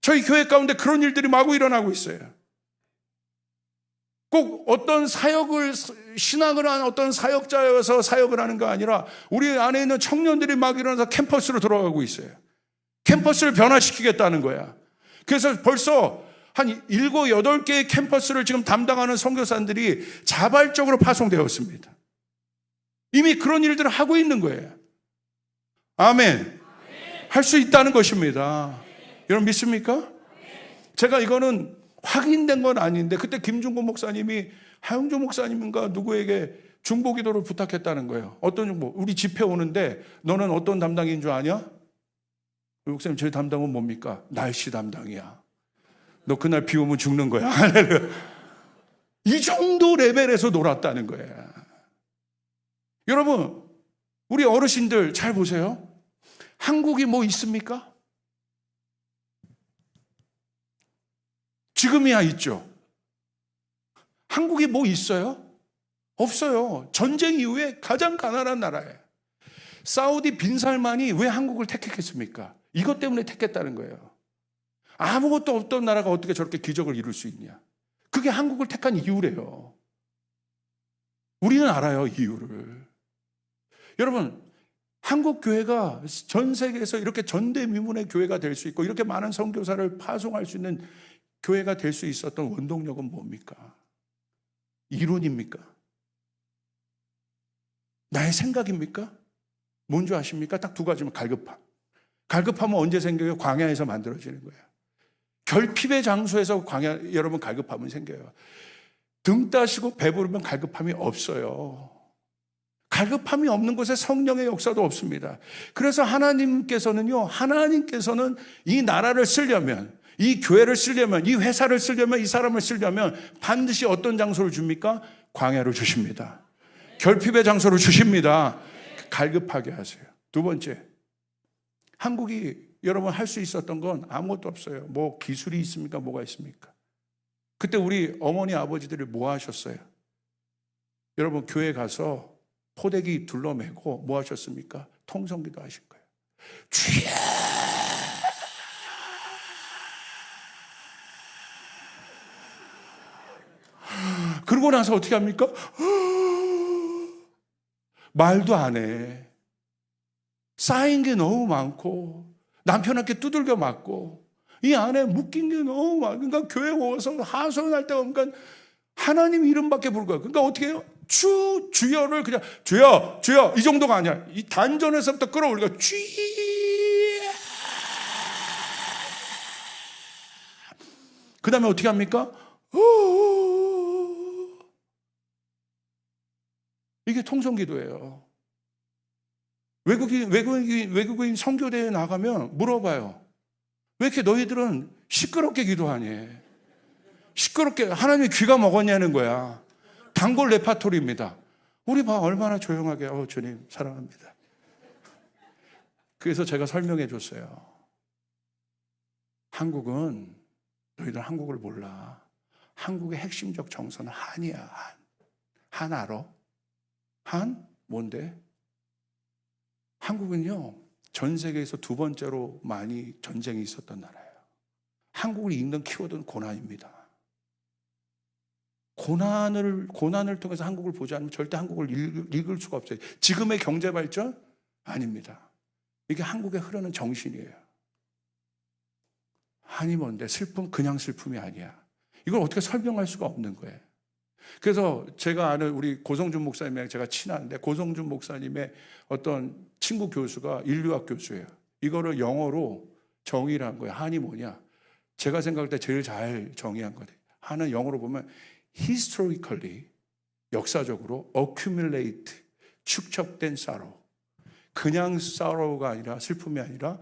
저희 교회 가운데 그런 일들이 마구 일어나고 있어요. 꼭 어떤 사역을 신학을 한 어떤 사역자여서 사역을 하는 거 아니라 우리 안에 있는 청년들이 막 일어나서 캠퍼스로 들어가고 있어요. 캠퍼스를 변화시키겠다는 거야. 그래서 벌써 한 7, 8개의 캠퍼스를 지금 담당하는 선교사들이 자발적으로 파송되었습니다. 이미 그런 일들을 하고 있는 거예요. 아멘. 할 수 있다는 것입니다. 여러분 믿습니까? 제가 이거는 확인된 건 아닌데 그때 김중곤 목사님이 하용조 목사님인가 누구에게 중보기도를 부탁했다는 거예요. 어떤 중보? 우리 집회 오는데 너는 어떤 담당인 줄 아냐? 목사님 제 담당은 뭡니까? 날씨 담당이야. 너 그날 비 오면 죽는 거야. 이 정도 레벨에서 놀았다는 거예요. 여러분 우리 어르신들 잘 보세요. 한국이 뭐 있습니까? 지금이야 있죠. 한국이 뭐 있어요? 없어요. 전쟁 이후에 가장 가난한 나라예요. 사우디 빈살만이 왜 한국을 택했겠습니까? 이것 때문에 택했다는 거예요. 아무것도 없던 나라가 어떻게 저렇게 기적을 이룰 수 있냐? 그게 한국을 택한 이유래요. 우리는 알아요, 이유를. 여러분, 한국 교회가 전 세계에서 이렇게 전대미문의 교회가 될 수 있고 이렇게 많은 선교사를 파송할 수 있는 교회가 될 수 있었던 원동력은 뭡니까? 이론입니까? 나의 생각입니까? 뭔지 아십니까? 딱 두 가지면 갈급함. 갈급함은 언제 생겨요? 광야에서 만들어지는 거예요. 결핍의 장소에서 광야, 여러분 갈급함은 생겨요. 등 따시고 배부르면 갈급함이 없어요. 갈급함이 없는 곳에 성령의 역사도 없습니다. 그래서 하나님께서는 이 나라를 쓰려면, 이 교회를 쓰려면, 이 회사를 쓰려면, 이 사람을 쓰려면 반드시 어떤 장소를 줍니까? 광야를 주십니다. 결핍의 장소를 주십니다. 갈급하게 하세요. 두 번째, 한국이 여러분 할 수 있었던 건 아무것도 없어요. 뭐 기술이 있습니까? 뭐가 있습니까? 그때 우리 어머니 아버지들이 뭐 하셨어요? 여러분 교회 가서 포대기 둘러매고 뭐 하셨습니까? 통성기도 하신 거예요. 주여! 그러고 나서 어떻게 합니까? 말도 안 해. 쌓인 게 너무 많고 남편한테 두들겨 맞고 이 안에 묶인 게 너무 많아. 그러니까 교회 와서 하소연할 때가 그러니까 하나님 이름밖에 부를 거야. 그러니까 어떻게 해요? 주여를 그냥 주여 이 정도가 아니야. 이 단전에서부터 끌어올리고 주여. 그 다음에 어떻게 합니까? 이게 통성기도예요. 외국인 선교대에 나가면 물어봐요. 왜 이렇게 너희들은 시끄럽게 기도하니? 시끄럽게 하나님이 귀가 먹었냐는 거야. 단골 레파토리입니다. 우리 봐 얼마나 조용하게 주님 사랑합니다. 그래서 제가 설명해 줬어요. 한국은 너희들 한국을 몰라. 한국의 핵심적 정서는 한이야. 한 알아? 한? 뭔데? 한국은요 전 세계에서 두 번째로 많이 전쟁이 있었던 나라예요. 한국을 읽는 키워드는 고난입니다. 고난을 통해서 한국을 보지 않으면 절대 한국을 읽을 수가 없어요. 지금의 경제 발전? 아닙니다. 이게 한국에 흐르는 정신이에요. 한이 뭔데? 슬픔 그냥 슬픔이 아니야. 이걸 어떻게 설명할 수가 없는 거예요. 그래서 제가 아는 우리 고성준 목사님이랑 제가 친한데 고성준 목사님의 어떤 친구 교수가 인류학 교수예요. 이거를 영어로 정의를 한 거예요. 한이 뭐냐? 제가 생각할 때 제일 잘 정의한 거예요. 한은 영어로 보면 historically, 역사적으로 accumulate, 축적된 sorrow. 그냥 sorrow가 아니라 슬픔이 아니라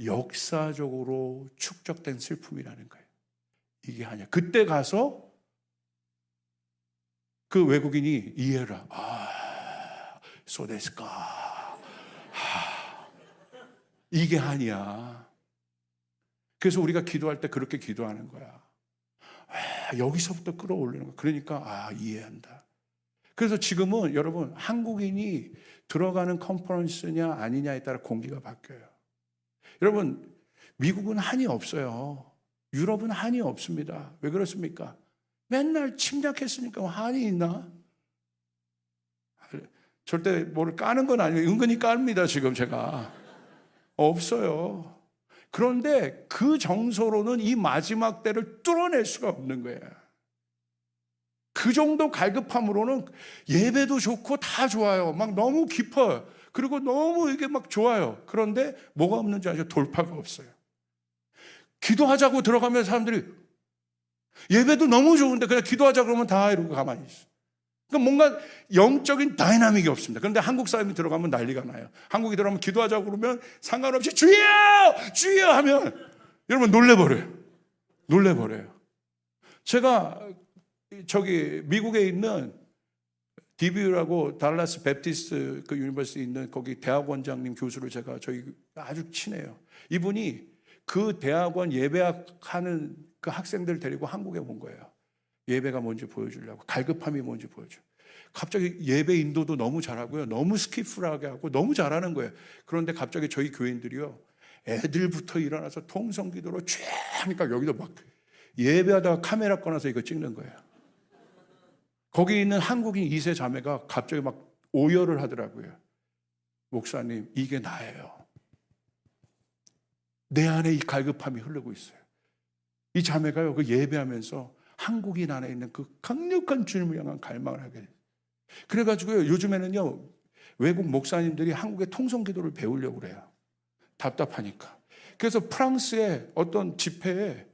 역사적으로 축적된 슬픔이라는 거예요. 이게 한이야. 그때 가서 그 외국인이 이해를 소데스까. 이게 한이야. 그래서 우리가 기도할 때 그렇게 기도하는 거야. 여기서부터 끌어올리는 거야. 그러니까 이해한다. 그래서 지금은 여러분 한국인이 들어가는 컨퍼런스냐 아니냐에 따라 공기가 바뀌어요. 여러분 미국은 한이 없어요. 유럽은 한이 없습니다. 왜 그렇습니까? 맨날 침략했으니까 한이 있나? 절대 뭐를 까는 건 아니에요. 은근히 깝니다 지금 제가. 없어요. 그런데 그 정서로는 이 마지막 때를 뚫어낼 수가 없는 거예요. 그 정도 갈급함으로는 예배도 좋고 다 좋아요. 막 너무 깊어요. 그리고 너무 이게 막 좋아요. 그런데 뭐가 없는지 아시죠? 돌파가 없어요. 기도하자고 들어가면 사람들이 예배도 너무 좋은데 그냥 기도하자 그러면 다 이러고 가만히 있어요. 그러니까 뭔가 영적인 다이나믹이 없습니다. 그런데 한국 사람이 들어가면 난리가 나요. 한국이 들어가면 기도하자고 그러면 상관없이 주여! 주여! 하면 여러분 놀래버려요. 제가 저기 미국에 있는 DBU라고 달라스 베프티스트 그 유니버시티에 있는 거기 대학원장님 교수를 제가 저희 아주 친해요. 이분이 그 대학원 예배하는 그 학생들 데리고 한국에 온 거예요. 예배가 뭔지 보여주려고, 갈급함이 뭔지 보여줘. 갑자기 예배 인도도 너무 잘하고요. 너무 스키프하게 하고 너무 잘하는 거예요. 그런데 갑자기 저희 교인들이요. 애들부터 일어나서 통성기도로 쫙 하니까 여기도 막 예배하다가 카메라 꺼내서 이거 찍는 거예요. 거기 있는 한국인 2세 자매가 갑자기 막 오열을 하더라고요. 목사님, 이게 나예요. 내 안에 이 갈급함이 흐르고 있어요. 이 자매가요, 그 예배하면서 한국인 안에 있는 그 강력한 주님을 향한 갈망을 하게 돼요. 그래가지고요, 요즘에는요, 외국 목사님들이 한국의 통성기도를 배우려고 그래요. 답답하니까. 그래서 프랑스의 어떤 집회에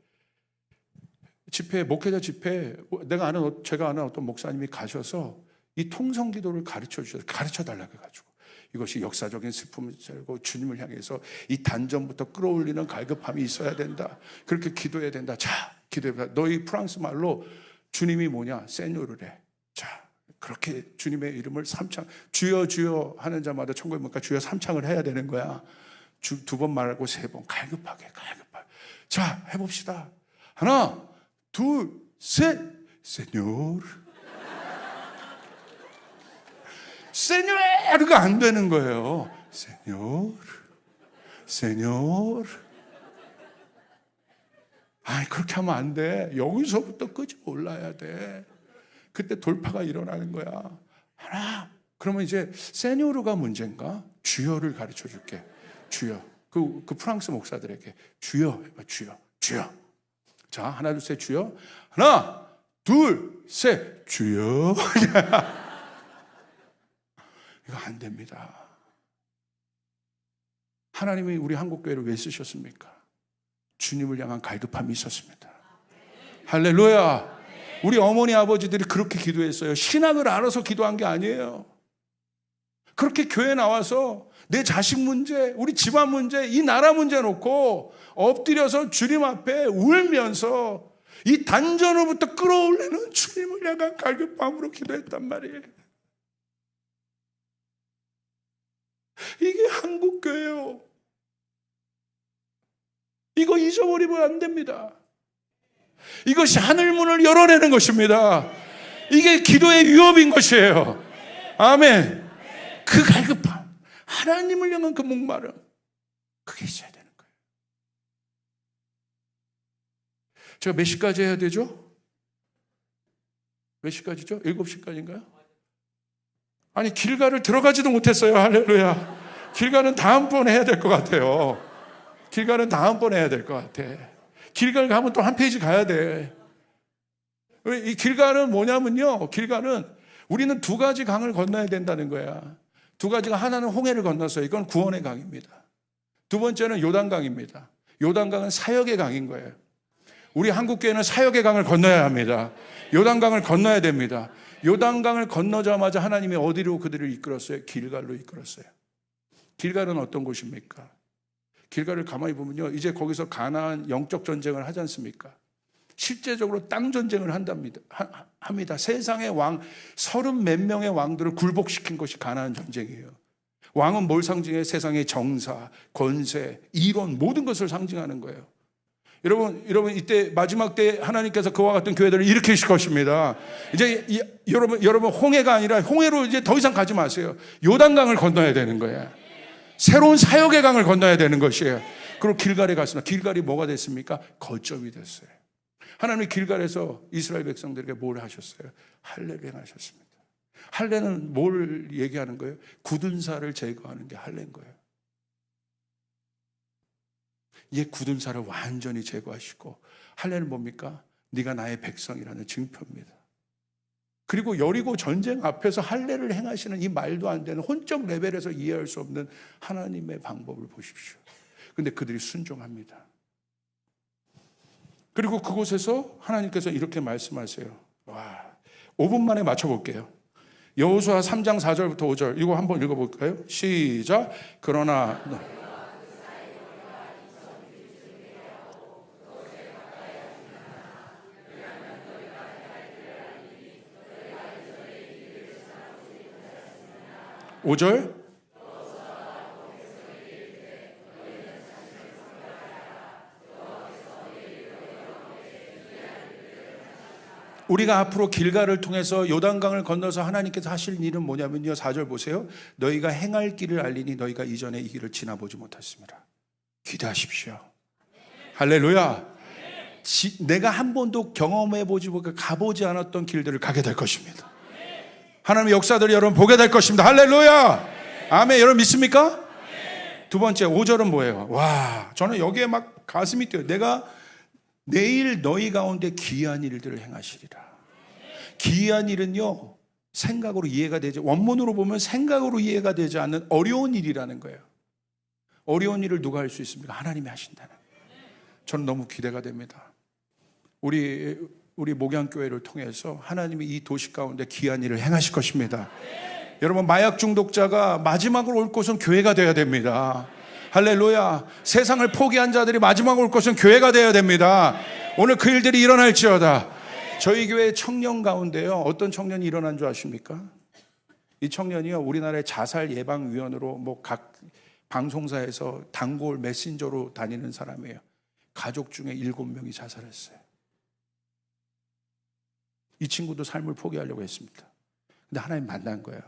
목회자 집회에 제가 아는 어떤 목사님이 가셔서 이 통성기도를 가르쳐 달라고 해가지고 이것이 역사적인 슬픔을 살고 주님을 향해서 이 단전부터 끌어올리는 갈급함이 있어야 된다. 그렇게 기도해야 된다. 자, 기도해봐. 너희 프랑스 말로 주님이 뭐냐? 세뇨르래. 자, 그렇게 주님의 이름을 3창 주여 주여 하는 자마다 천국에 보니까 주여 3창을 해야 되는 거야. 두 번 말고 3번 갈급하게. 자, 해봅시다. 하나, 둘, 셋. 세뇨르. 세뇨르가 안 되는 거예요. 세뇨르. 그렇게 하면 안 돼. 여기서부터 끄지 올라야 돼. 그때 돌파가 일어나는 거야. 하나. 그러면 이제 세뇨르가 문제인가? 주여를 가르쳐 줄게. 주여. 그 프랑스 목사들에게 주여 해봐. 주여. 자, 하나, 둘, 셋, 주여. 하나, 둘, 셋, 주여. 이거 안 됩니다. 하나님이 우리 한국교회를 왜 쓰셨습니까? 주님을 향한 갈급함이 있었습니다. 할렐루야. 우리 어머니 아버지들이 그렇게 기도했어요. 신학을 알아서 기도한 게 아니에요. 그렇게 교회 나와서 내 자식 문제, 우리 집안 문제, 이 나라 문제 놓고 엎드려서 주님 앞에 울면서 이 단전으로부터 끌어올리는 주님을 향한 갈급함으로 기도했단 말이에요. 이게 한국교회예요. 이거 잊어버리면 안 됩니다. 이것이 하늘문을 열어내는 것입니다. 이게 기도의 위협인 것이에요. 아멘. 그 갈급함, 하나님을 향한 그 목마름, 그게 있어야 되는 거예요. 제가 몇 시까지 해야 되죠? 몇 시까지죠? 7시까지인가요? 아니, 길가를 들어가지도 못했어요. 할렐루야. 길가는 다음번에 해야 될 것 같아요. 길가는 다음번에 해야 될 것 같아. 길가를 가면 또 한 페이지 가야 돼. 이 길가는 뭐냐면요. 길가는 우리는 2가지 강을 건너야 된다는 거야. 2가지가, 하나는 홍해를 건넜어요. 이건 구원의 강입니다. 2번째는 요단강입니다. 요단강은 사역의 강인 거예요. 우리 한국교회는 사역의 강을 건너야 합니다. 요단강을 건너야 됩니다. 요단강을 건너자마자 하나님이 어디로 그들을 이끌었어요? 길갈로 이끌었어요. 길갈은 어떤 곳입니까? 길갈을 가만히 보면요, 이제 거기서 가나안 영적 전쟁을 하지 않습니까? 실제적으로 땅 전쟁을 합니다. 세상의 왕 30몇 명의 왕들을 굴복시킨 것이 가나안 전쟁이에요. 왕은 뭘 상징해요? 세상의 정사, 권세, 이론, 모든 것을 상징하는 거예요. 여러분 이때 마지막 때 하나님께서 그와 같은 교회들을 일으키실 것입니다. 이제 여러분 홍해가 아니라 홍해로 이제 더 이상 가지 마세요. 요단강을 건너야 되는 거예요. 새로운 사역의 강을 건너야 되는 것이에요. 그리고 길갈에 갔습니다. 길갈이 뭐가 됐습니까? 거점이 됐어요. 하나님이 길갈에서 이스라엘 백성들에게 뭘 하셨어요? 할례를 행하셨습니다. 할례는 뭘 얘기하는 거예요? 굳은 살을 제거하는 게 할례인 거예요. 이 굳은 살을 완전히 제거하시고, 할례는 뭡니까? 네가 나의 백성이라는 증표입니다. 그리고 여리고 전쟁 앞에서 할례를 행하시는 이 말도 안 되는 혼적 레벨에서 이해할 수 없는 하나님의 방법을 보십시오. 근데 그들이 순종합니다. 그리고 그곳에서 하나님께서 이렇게 말씀하세요. 와, 5분 만에 맞춰볼게요. 여호수아 3장 4절부터 5절 이거 한번 읽어볼까요? 시작. 그러나 오절 우리가 앞으로 길갈을 통해서 요단강을 건너서 하나님께서 하실 일은 뭐냐면요. 4절 보세요. 너희가 행할 길을 알리니 너희가 이전에 이 길을 지나보지 못했습니다. 기대하십시오. 할렐루야. 내가 한 번도 경험해보지 못하고 가보지 않았던 길들을 가게 될 것입니다. 하나님의 역사들을 여러분 보게 될 것입니다. 할렐루야. 아멘. 여러분 믿습니까? 두 번째 5절은 뭐예요? 와, 저는 여기에 막 가슴이 뛰어요. 내가 내일 너희 가운데 기이한 일들을 행하시리라. 기이한 일은요, 생각으로 이해가 되지, 원문으로 보면 생각으로 이해가 되지 않는 어려운 일이라는 거예요. 어려운 일을 누가 할 수 있습니까? 하나님이 하신다는 거예요. 저는 너무 기대가 됩니다. 우리 목양교회를 통해서 하나님이 이 도시 가운데 기이한 일을 행하실 것입니다. 여러분, 마약 중독자가 마지막으로 올 곳은 교회가 되어야 됩니다. 할렐루야. 세상을 포기한 자들이 마지막으로 올 곳은 교회가 되어야 됩니다. 오늘 그 일들이 일어날지어다. 저희 교회 청년 가운데요, 어떤 청년이 일어난 줄 아십니까? 이 청년이요, 우리나라의 자살 예방위원으로 각 방송사에서 단골 메신저로 다니는 사람이에요. 가족 중에 7명이 자살했어요. 이 친구도 삶을 포기하려고 했습니다. 근데 하나님 만난 거예요.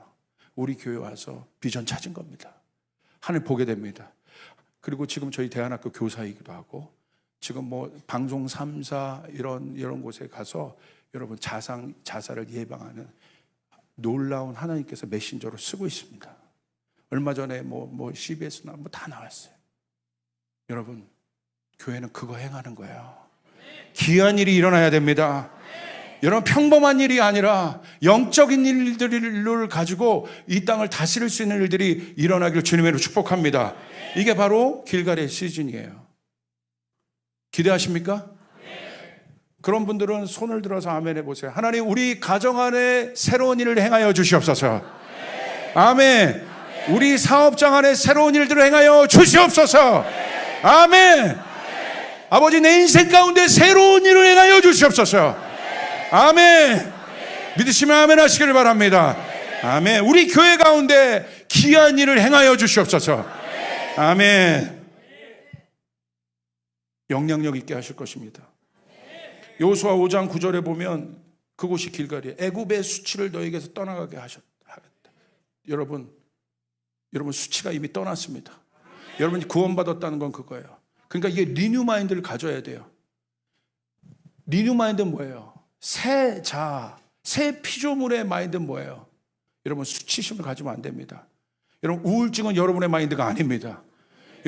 우리 교회 와서 비전 찾은 겁니다. 하나님 보게 됩니다. 그리고 지금 저희 대안학교 교사이기도 하고, 지금 방송 3사 이런 곳에 가서 여러분 자살을 예방하는 놀라운 하나님께서 메신저로 쓰고 있습니다. 얼마 전에 CBS나 다 나왔어요. 여러분, 교회는 그거 행하는 거예요. 기이한 일이 일어나야 됩니다. 여러분, 평범한 일이 아니라 영적인 일들을 가지고 이 땅을 다스릴 수 있는 일들이 일어나기를 주님으로 축복합니다. 이게 바로 길갈의 시즌이에요. 기대하십니까? 그런 분들은 손을 들어서 아멘 해보세요. 하나님, 우리 가정 안에 새로운 일을 행하여 주시옵소서. 아멘. 우리 사업장 안에 새로운 일들을 행하여 주시옵소서. 아멘. 아버지, 내 인생 가운데 새로운 일을 행하여 주시옵소서. 아멘. 믿으시면 아멘 하시기를 바랍니다. 아멘. 우리 교회 가운데 귀한 일을 행하여 주시옵소서. 아멘. 영향력 있게 하실 것입니다. 여호수아 5장 9절에 보면 그곳이 길갈이에요. 애굽의 수치를 너에게서 떠나가게 하셨다. 여러분 수치가 이미 떠났습니다. 여러분이 구원받았다는 건 그거예요. 그러니까 이게 리뉴 마인드를 가져야 돼요. 리뉴 마인드는 뭐예요? 새 피조물의 마인드는 뭐예요? 여러분, 수치심을 가지면 안 됩니다. 여러분, 우울증은 여러분의 마인드가 아닙니다.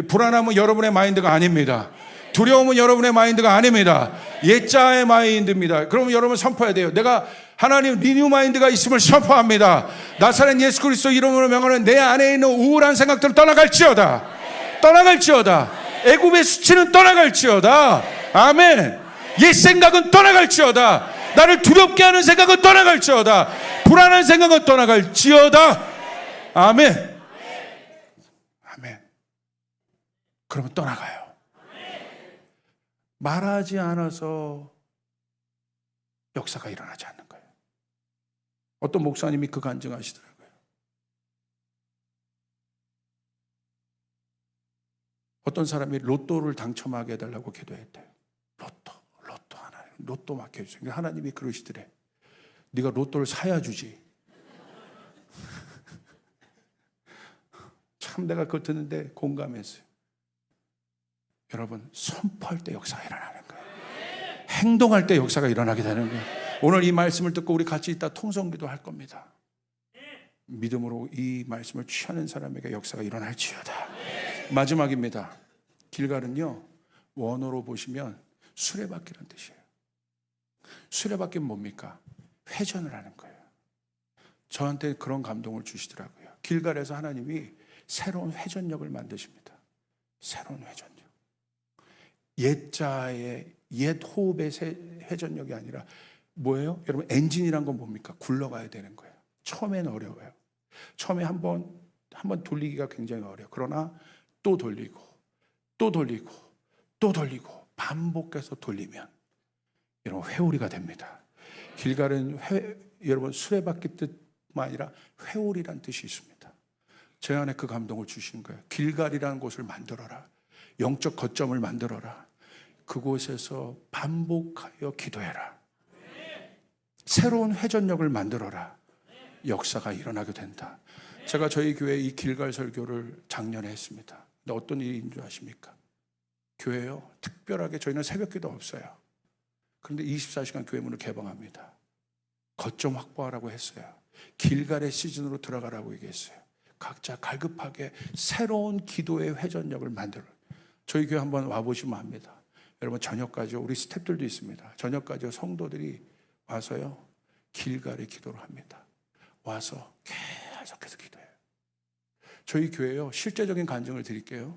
불안함은 여러분의 마인드가 아닙니다. 두려움은 여러분의 마인드가 아닙니다. 옛자의 마인드입니다. 그러면 여러분 선포해야 돼요. 내가 하나님 리뉴 마인드가 있음을 선포합니다. 나사렛 예수 그리스도 이름으로 명하는 내 안에 있는 우울한 생각들은 떠나갈지어다. 떠나갈지어다. 애굽의 수치는 떠나갈지어다. 아멘. 옛 생각은 떠나갈지어다. 나를 두렵게 하는 생각은 떠나갈지어다. 불안한 생각은 떠나갈지어다. 아멘. 아멘. 그러면 떠나가요. 말하지 않아서 역사가 일어나지 않는 거예요. 어떤 목사님이 그 간증하시더라고요. 어떤 사람이 로또를 당첨하게 해달라고 기도했대요. 로또 하나님, 로또 맡겨주세요. 하나님이 그러시더래. 네가 로또를 사야 주지. 참 내가 그거 듣는데 공감했어요. 여러분, 선포할 때 역사가 일어나는 거예요. 행동할 때 역사가 일어나게 되는 거예요. 오늘 이 말씀을 듣고 우리 같이 이따 통성기도 할 겁니다. 믿음으로 이 말씀을 취하는 사람에게 역사가 일어날지어다. 마지막입니다. 길갈은요, 원어로 보시면 수레바퀴라는 뜻이에요. 수레바퀴는 뭡니까? 회전을 하는 거예요. 저한테 그런 감동을 주시더라고요. 길갈에서 하나님이 새로운 회전력을 만드십니다. 새로운 회전력. 옛자의 옛 호흡의 회전력이 아니라 뭐예요? 여러분, 엔진이란 건 뭡니까? 굴러가야 되는 거예요. 처음에는 어려워요. 처음에 한번 돌리기가 굉장히 어려워요. 그러나 또 돌리고 또 돌리고 또 돌리고 반복해서 돌리면 여러분, 회오리가 됩니다. 길갈은 여러분, 수레바퀴 뜻만 아니라 회오리란 뜻이 있습니다. 제 안에 그 감동을 주신 거예요. 길갈이라는 곳을 만들어라. 영적 거점을 만들어라. 그곳에서 반복하여 기도해라. 새로운 회전력을 만들어라. 역사가 일어나게 된다. 제가 저희 교회 이 길갈 설교를 작년에 했습니다. 근데 어떤 일인 줄 아십니까? 교회요, 특별하게 저희는 새벽기도 없어요. 그런데 24시간 교회 문을 개방합니다. 거점 확보하라고 했어요. 길갈의 시즌으로 들어가라고 얘기했어요. 각자 갈급하게 새로운 기도의 회전력을 만들어. 저희 교회 한번 와보시면 압니다. 여러분, 저녁까지 우리 스태프들도 있습니다. 저녁까지 성도들이 와서요, 길갈의 기도를 합니다. 와서 계속해서 기도해요. 저희 교회요, 실제적인 간증을 드릴게요.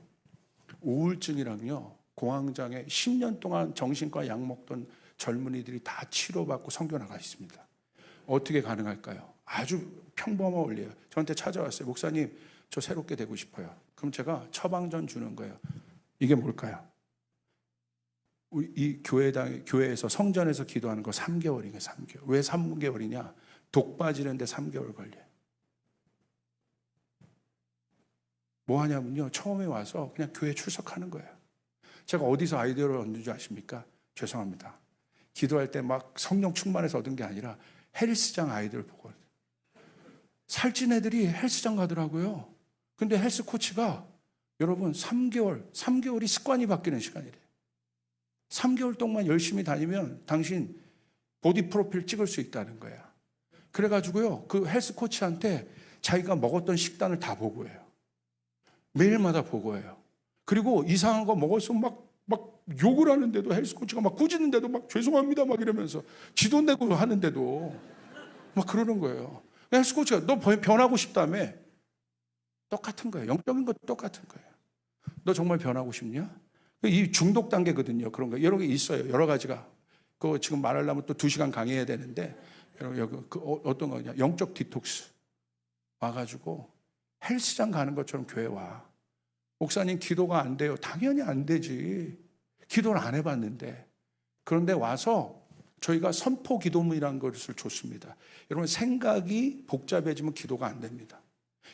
우울증이랑요, 공황장애 10년 동안 정신과 약 먹던 젊은이들이 다 치료받고 선교 나가 있습니다. 어떻게 가능할까요? 아주 평범한 원리예요. 저한테 찾아왔어요. 목사님, 저 새롭게 되고 싶어요. 그럼 제가 처방전 주는 거예요. 이게 뭘까요? 우리 이 교회에서 성전에서 기도하는 거 3개월이에요. 3개월. 왜 3개월이냐? 독 빠지는데 3개월 걸려요. 뭐 하냐면요, 처음에 와서 그냥 교회 출석하는 거예요. 제가 어디서 아이디어를 얻는 줄 아십니까? 죄송합니다. 기도할 때 막 성령 충만해서 얻은 게 아니라 헬스장 아이들 보고 살찐 애들이 헬스장 가더라고요. 근데 헬스 코치가 여러분 3개월이 습관이 바뀌는 시간이래요. 3개월 동안 열심히 다니면 당신 보디 프로필 찍을 수 있다는 거야. 그래가지고요, 그 헬스 코치한테 자기가 먹었던 식단을 다 보고해요. 매일마다 보고해요. 그리고 이상한 거 먹었으면 막 욕을 하는데도 헬스 코치가 막 꾸짖는데도 막 죄송합니다 막 이러면서 지도 내고 하는데도 막 그러는 거예요. 헬스 코치가 너 변하고 싶다며. 똑같은 거예요. 영적인 것도 똑같은 거예요. 너 정말 변하고 싶냐? 이 중독 단계거든요. 그런 거 여러 개 있어요. 여러 가지가. 그거 지금 말하려면 또 2시간 강의해야 되는데 여러분, 어떤 거냐? 영적 디톡스 와가지고 헬스장 가는 것처럼 교회 와. 목사님, 기도가 안 돼요. 당연히 안 되지. 기도를 안 해봤는데. 그런데 와서 저희가 선포 기도문이라는 것을 줬습니다. 여러분, 생각이 복잡해지면 기도가 안 됩니다.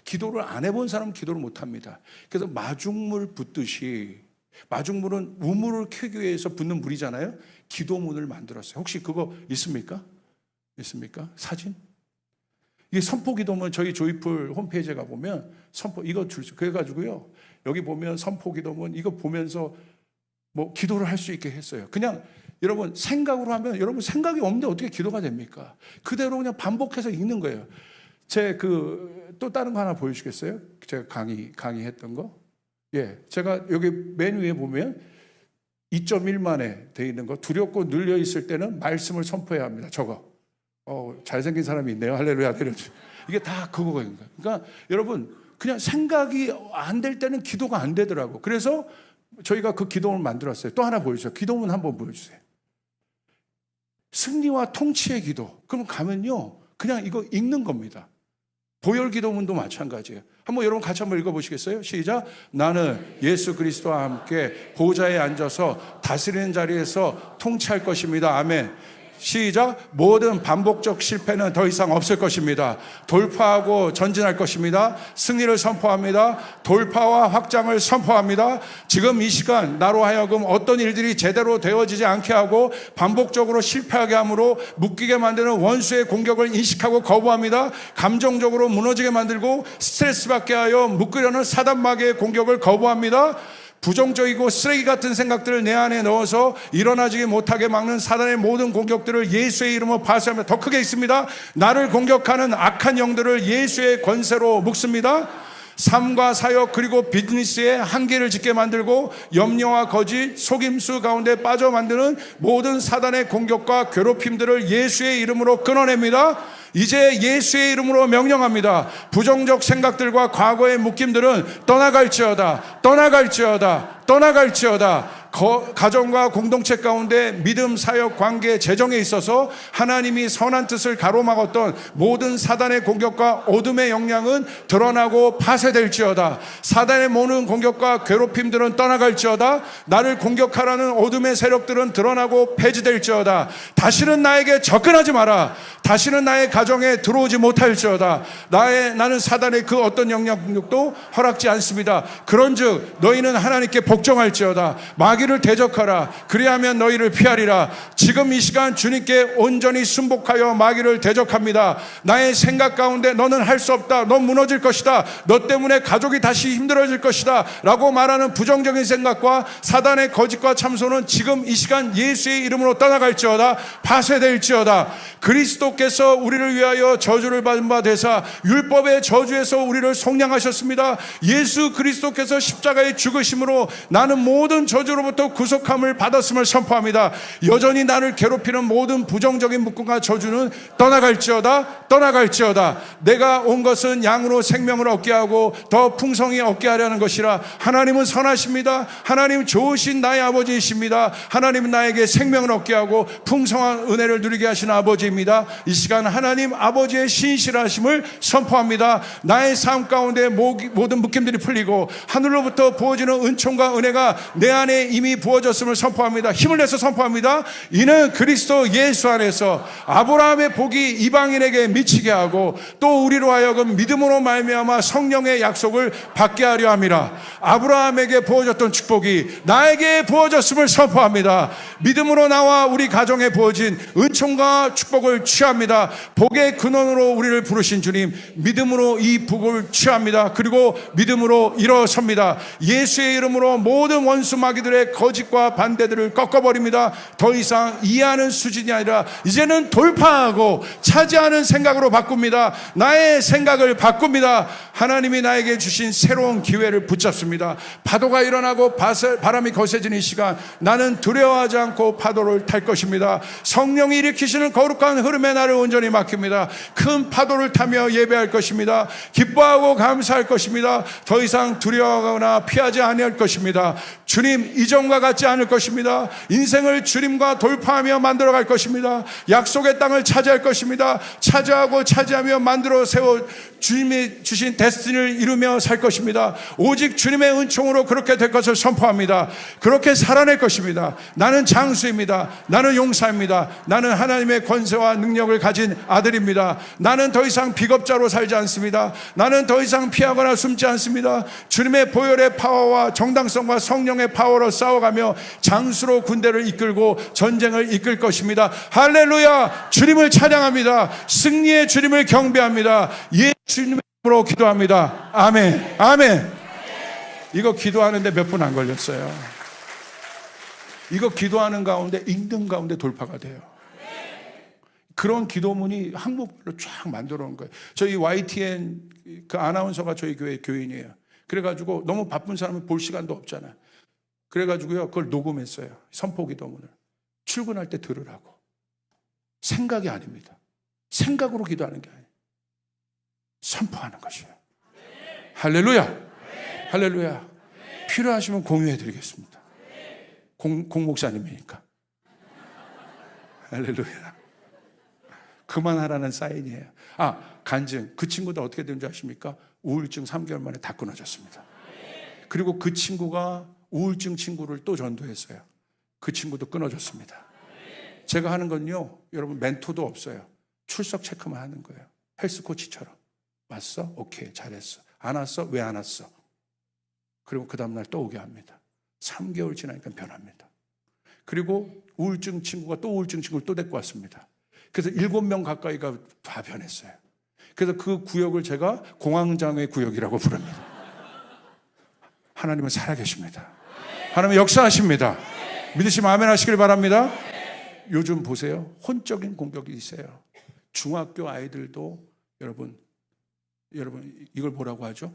기도를 안 해본 사람은 기도를 못 합니다. 그래서 마중물 붓듯이, 마중물은 우물을 캐기 위해서 붓는 물이잖아요. 기도문을 만들었어요. 혹시 그거 있습니까? 있습니까? 사진? 이게 선포 기도문, 저희 조이풀 홈페이지에 가보면 선포, 이거 그래가지고요, 여기 보면 선포 기도문, 이거 보면서 뭐 기도를 할 수 있게 했어요. 그냥 여러분 생각으로 하면, 여러분 생각이 없는데 어떻게 기도가 됩니까? 그대로 그냥 반복해서 읽는 거예요. 또 다른 거 하나 보여주시겠어요? 제가 강의했던 거. 예, 제가 여기 맨 위에 보면 2.1만에 돼 있는 거, 두렵고 눌려 있을 때는 말씀을 선포해야 합니다. 저거. 잘생긴 사람이 있네요. 할렐루야. 이게 다 그거거든요. 그러니까 여러분, 그냥 생각이 안 될 때는 기도가 안 되더라고. 그래서 저희가 그 기도문을 만들었어요. 또 하나 보여주세요. 기도문 한번 보여주세요. 승리와 통치의 기도. 그럼 가면요, 그냥 이거 읽는 겁니다. 보혈 기도문도 마찬가지예요. 한번 여러분 같이 한번 읽어보시겠어요? 시작. 나는 예수 그리스도와 함께 보좌에 앉아서 다스리는 자리에서 통치할 것입니다. 아멘. 시작. 모든 반복적 실패는 더 이상 없을 것입니다. 돌파하고 전진할 것입니다. 승리를 선포합니다. 돌파와 확장을 선포합니다. 지금 이 시간 나로 하여금 어떤 일들이 제대로 되어지지 않게 하고 반복적으로 실패하게 함으로 묶이게 만드는 원수의 공격을 인식하고 거부합니다. 감정적으로 무너지게 만들고 스트레스 받게 하여 묶으려는 사단마귀의 공격을 거부합니다. 부정적이고 쓰레기 같은 생각들을 내 안에 넣어서 일어나지 못하게 막는 사단의 모든 공격들을 예수의 이름으로 파쇄합니다. 더 크게 있습니다. 나를 공격하는 악한 영들을 예수의 권세로 묶습니다. 삶과 사역 그리고 비즈니스에 한계를 짓게 만들고 염려와 거짓, 속임수 가운데 빠져 만드는 모든 사단의 공격과 괴롭힘들을 예수의 이름으로 끊어냅니다. 이제 예수의 이름으로 명령합니다. 부정적 생각들과 과거의 묶임들은 떠나갈지어다, 떠나갈지어다, 떠나갈지어다. 가정과 공동체 가운데 믿음, 사역, 관계, 재정에 있어서 하나님이 선한 뜻을 가로막았던 모든 사단의 공격과 어둠의 영향은 드러나고 파쇄될지어다. 사단의 모든 공격과 괴롭힘들은 떠나갈지어다. 나를 공격하라는 어둠의 세력들은 드러나고 폐지될지어다. 다시는 나에게 접근하지 마라. 다시는 나의 가정에 들어오지 못할지어다. 나는 사단의 그 어떤 영향력도 허락지 않습니다. 그런즉 너희는 하나님께 복종할지어다. 마귀를 대적하라. 그리하면 너희를 피하리라. 지금 이 시간 주님께 온전히 순복하여 마귀를 대적합니다. 나의 생각 가운데 너는 할 수 없다, 넌 무너질 것이다, 너 때문에 가족이 다시 힘들어질 것이다 라고 말하는 부정적인 생각과 사단의 거짓과 참소는 지금 이 시간 예수의 이름으로 떠나갈지어다. 파쇄될지어다. 그리스도께서 우리를 위하여 저주를 받은 바 되사 율법의 저주에서 우리를 속량하셨습니다. 예수 그리스도께서 십자가의 죽으심으로 나는 모든 저주로부터 구속함을 받았음을 선포합니다. 여전히 나를 괴롭히는 모든 부정적인 묶음과 저주는 떠나갈지어다, 떠나갈지어다. 내가 온 것은 양으로 생명을 얻게 하고 더 풍성히 얻게 하려는 것이라. 하나님은 선하십니다. 하나님 좋으신 나의 아버지이십니다. 하나님은 나에게 생명을 얻게 하고 풍성한 은혜를 누리게 하시는 아버지입니다. 이 시간 하나님 아버지의 신실하심을 선포합니다. 나의 삶 가운데 모든 묶임들이 풀리고 하늘로부터 부어지는 은총과 은혜가 내 안에 이미 부어졌음을 선포합니다. 힘을 내서 선포합니다. 이는 그리스도 예수 안에서 아브라함의 복이 이방인에게 미치게 하고 또 우리로 하여금 믿음으로 말미암아 성령의 약속을 받게 하려 함이라. 아브라함에게 부어졌던 축복이 나에게 부어졌음을 선포합니다. 믿음으로 나와 우리 가정에 부어진 은총과 축복을 취합니다. 복의 근원으로 우리를 부르신 주님, 믿음으로 이 복을 취합니다. 그리고 믿음으로 일어섭니다. 예수의 이름으로 모든 원수 마귀들의 거짓과 반대들을 꺾어버립니다. 더 이상 이해하는 수준이 아니라 이제는 돌파하고 차지하는 생각으로 바꿉니다. 나의 생각을 바꿉니다. 하나님이 나에게 주신 새로운 기회를 붙잡습니다. 파도가 일어나고 바람이 거세지는 이 시간 나는 두려워하지 않고 파도를 탈 것입니다. 성령이 일으키시는 거룩한 흐름에 나를 온전히 맡깁니다. 큰 파도를 타며 예배할 것입니다. 기뻐하고 감사할 것입니다. 더 이상 두려워하거나 피하지 아니할 것입니다. 주님 이전과 같지 않을 것입니다. 인생을 주님과 돌파하며 만들어갈 것입니다. 약속의 땅을 차지할 것입니다. 차지하고 차지하며 만들어 세워 주님이 주신 데스티니를 이루며 살 것입니다. 오직 주님의 은총으로 그렇게 될 것을 선포합니다. 그렇게 살아낼 것입니다. 나는 장수입니다. 나는 용사입니다. 나는 하나님의 권세와 능력을 가진 아들입니다. 나는 더 이상 비겁자로 살지 않습니다. 나는 더 이상 피하거나 숨지 않습니다. 주님의 보혈의 파워와 정당성과 성령의 파워로 싸워가며 장수로 군대를 이끌고 전쟁을 이끌 것입니다. 할렐루야. 주님을 찬양합니다. 승리의 주님을 경배합니다. 주님의 이름으로 기도합니다. 아멘. 아멘. 이거 기도하는데 몇 분 안 걸렸어요. 이거 기도하는 가운데 읽는 가운데 돌파가 돼요. 그런 기도문이 항목별로 쫙 만들어 놓은 거예요. 저희 YTN 그 아나운서가 저희 교회 교인이에요. 그래가지고 너무 바쁜 사람은 볼 시간도 없잖아요. 그래가지고요 그걸 녹음했어요. 선포 기도문을 출근할 때 들으라고. 생각이 아닙니다. 생각으로 기도하는 게 아니에요. 선포하는 것이에요. 할렐루야. 할렐루야. 필요하시면 공유해 드리겠습니다. 공 목사님이니까. 할렐루야. 그만하라는 사인이에요. 간증. 그 친구도 어떻게 된 줄 아십니까? 우울증 3개월 만에 다 끊어졌습니다. 그리고 그 친구가 우울증 친구를 또 전도했어요. 그 친구도 끊어졌습니다. 제가 하는 건요, 여러분 멘토도 없어요. 출석 체크만 하는 거예요. 헬스 코치처럼. 왔어? 오케이, 잘했어. 안 왔어? 왜 안 왔어? 그리고 그 다음날 또 오게 합니다. 3개월 지나니까 변합니다. 그리고 우울증 친구가 또 우울증 친구를 또 데리고 왔습니다. 그래서 7명 가까이가 다 변했어요. 그래서 그 구역을 제가 공황장애 구역이라고 부릅니다. 하나님은 살아계십니다. 하나님은 역사하십니다. 믿으시면 아멘 하시길 바랍니다. 요즘 보세요. 혼적인 공격이 있어요. 중학교 아이들도 여러분 이걸 뭐라고 하죠?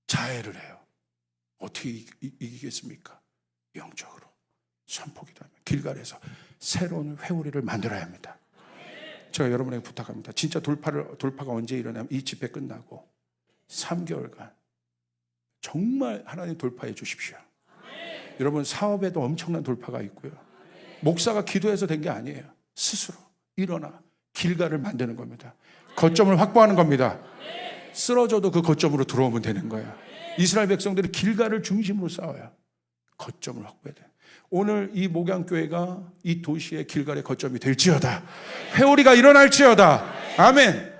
자해를 해요. 어떻게 이기겠습니까? 영적으로 선포기도 하면 길갈에서 새로운 회오리를 만들어야 합니다. 제가 여러분에게 부탁합니다. 진짜 돌파가 언제 일어나면 이 집회 끝나고 3개월간 정말 하나님 돌파해 주십시오. 여러분 사업에도 엄청난 돌파가 있고요. 목사가 기도해서 된 게 아니에요. 스스로 일어나 길갈을 만드는 겁니다. 거점을 확보하는 겁니다. 쓰러져도 그 거점으로 들어오면 되는 거예요. 이스라엘 백성들이 길갈을 중심으로 싸워요. 거점을 확보해야 돼요. 오늘 이 목양교회가 이 도시의 길갈의 거점이 될지어다. 회오리가 일어날지어다. 아멘.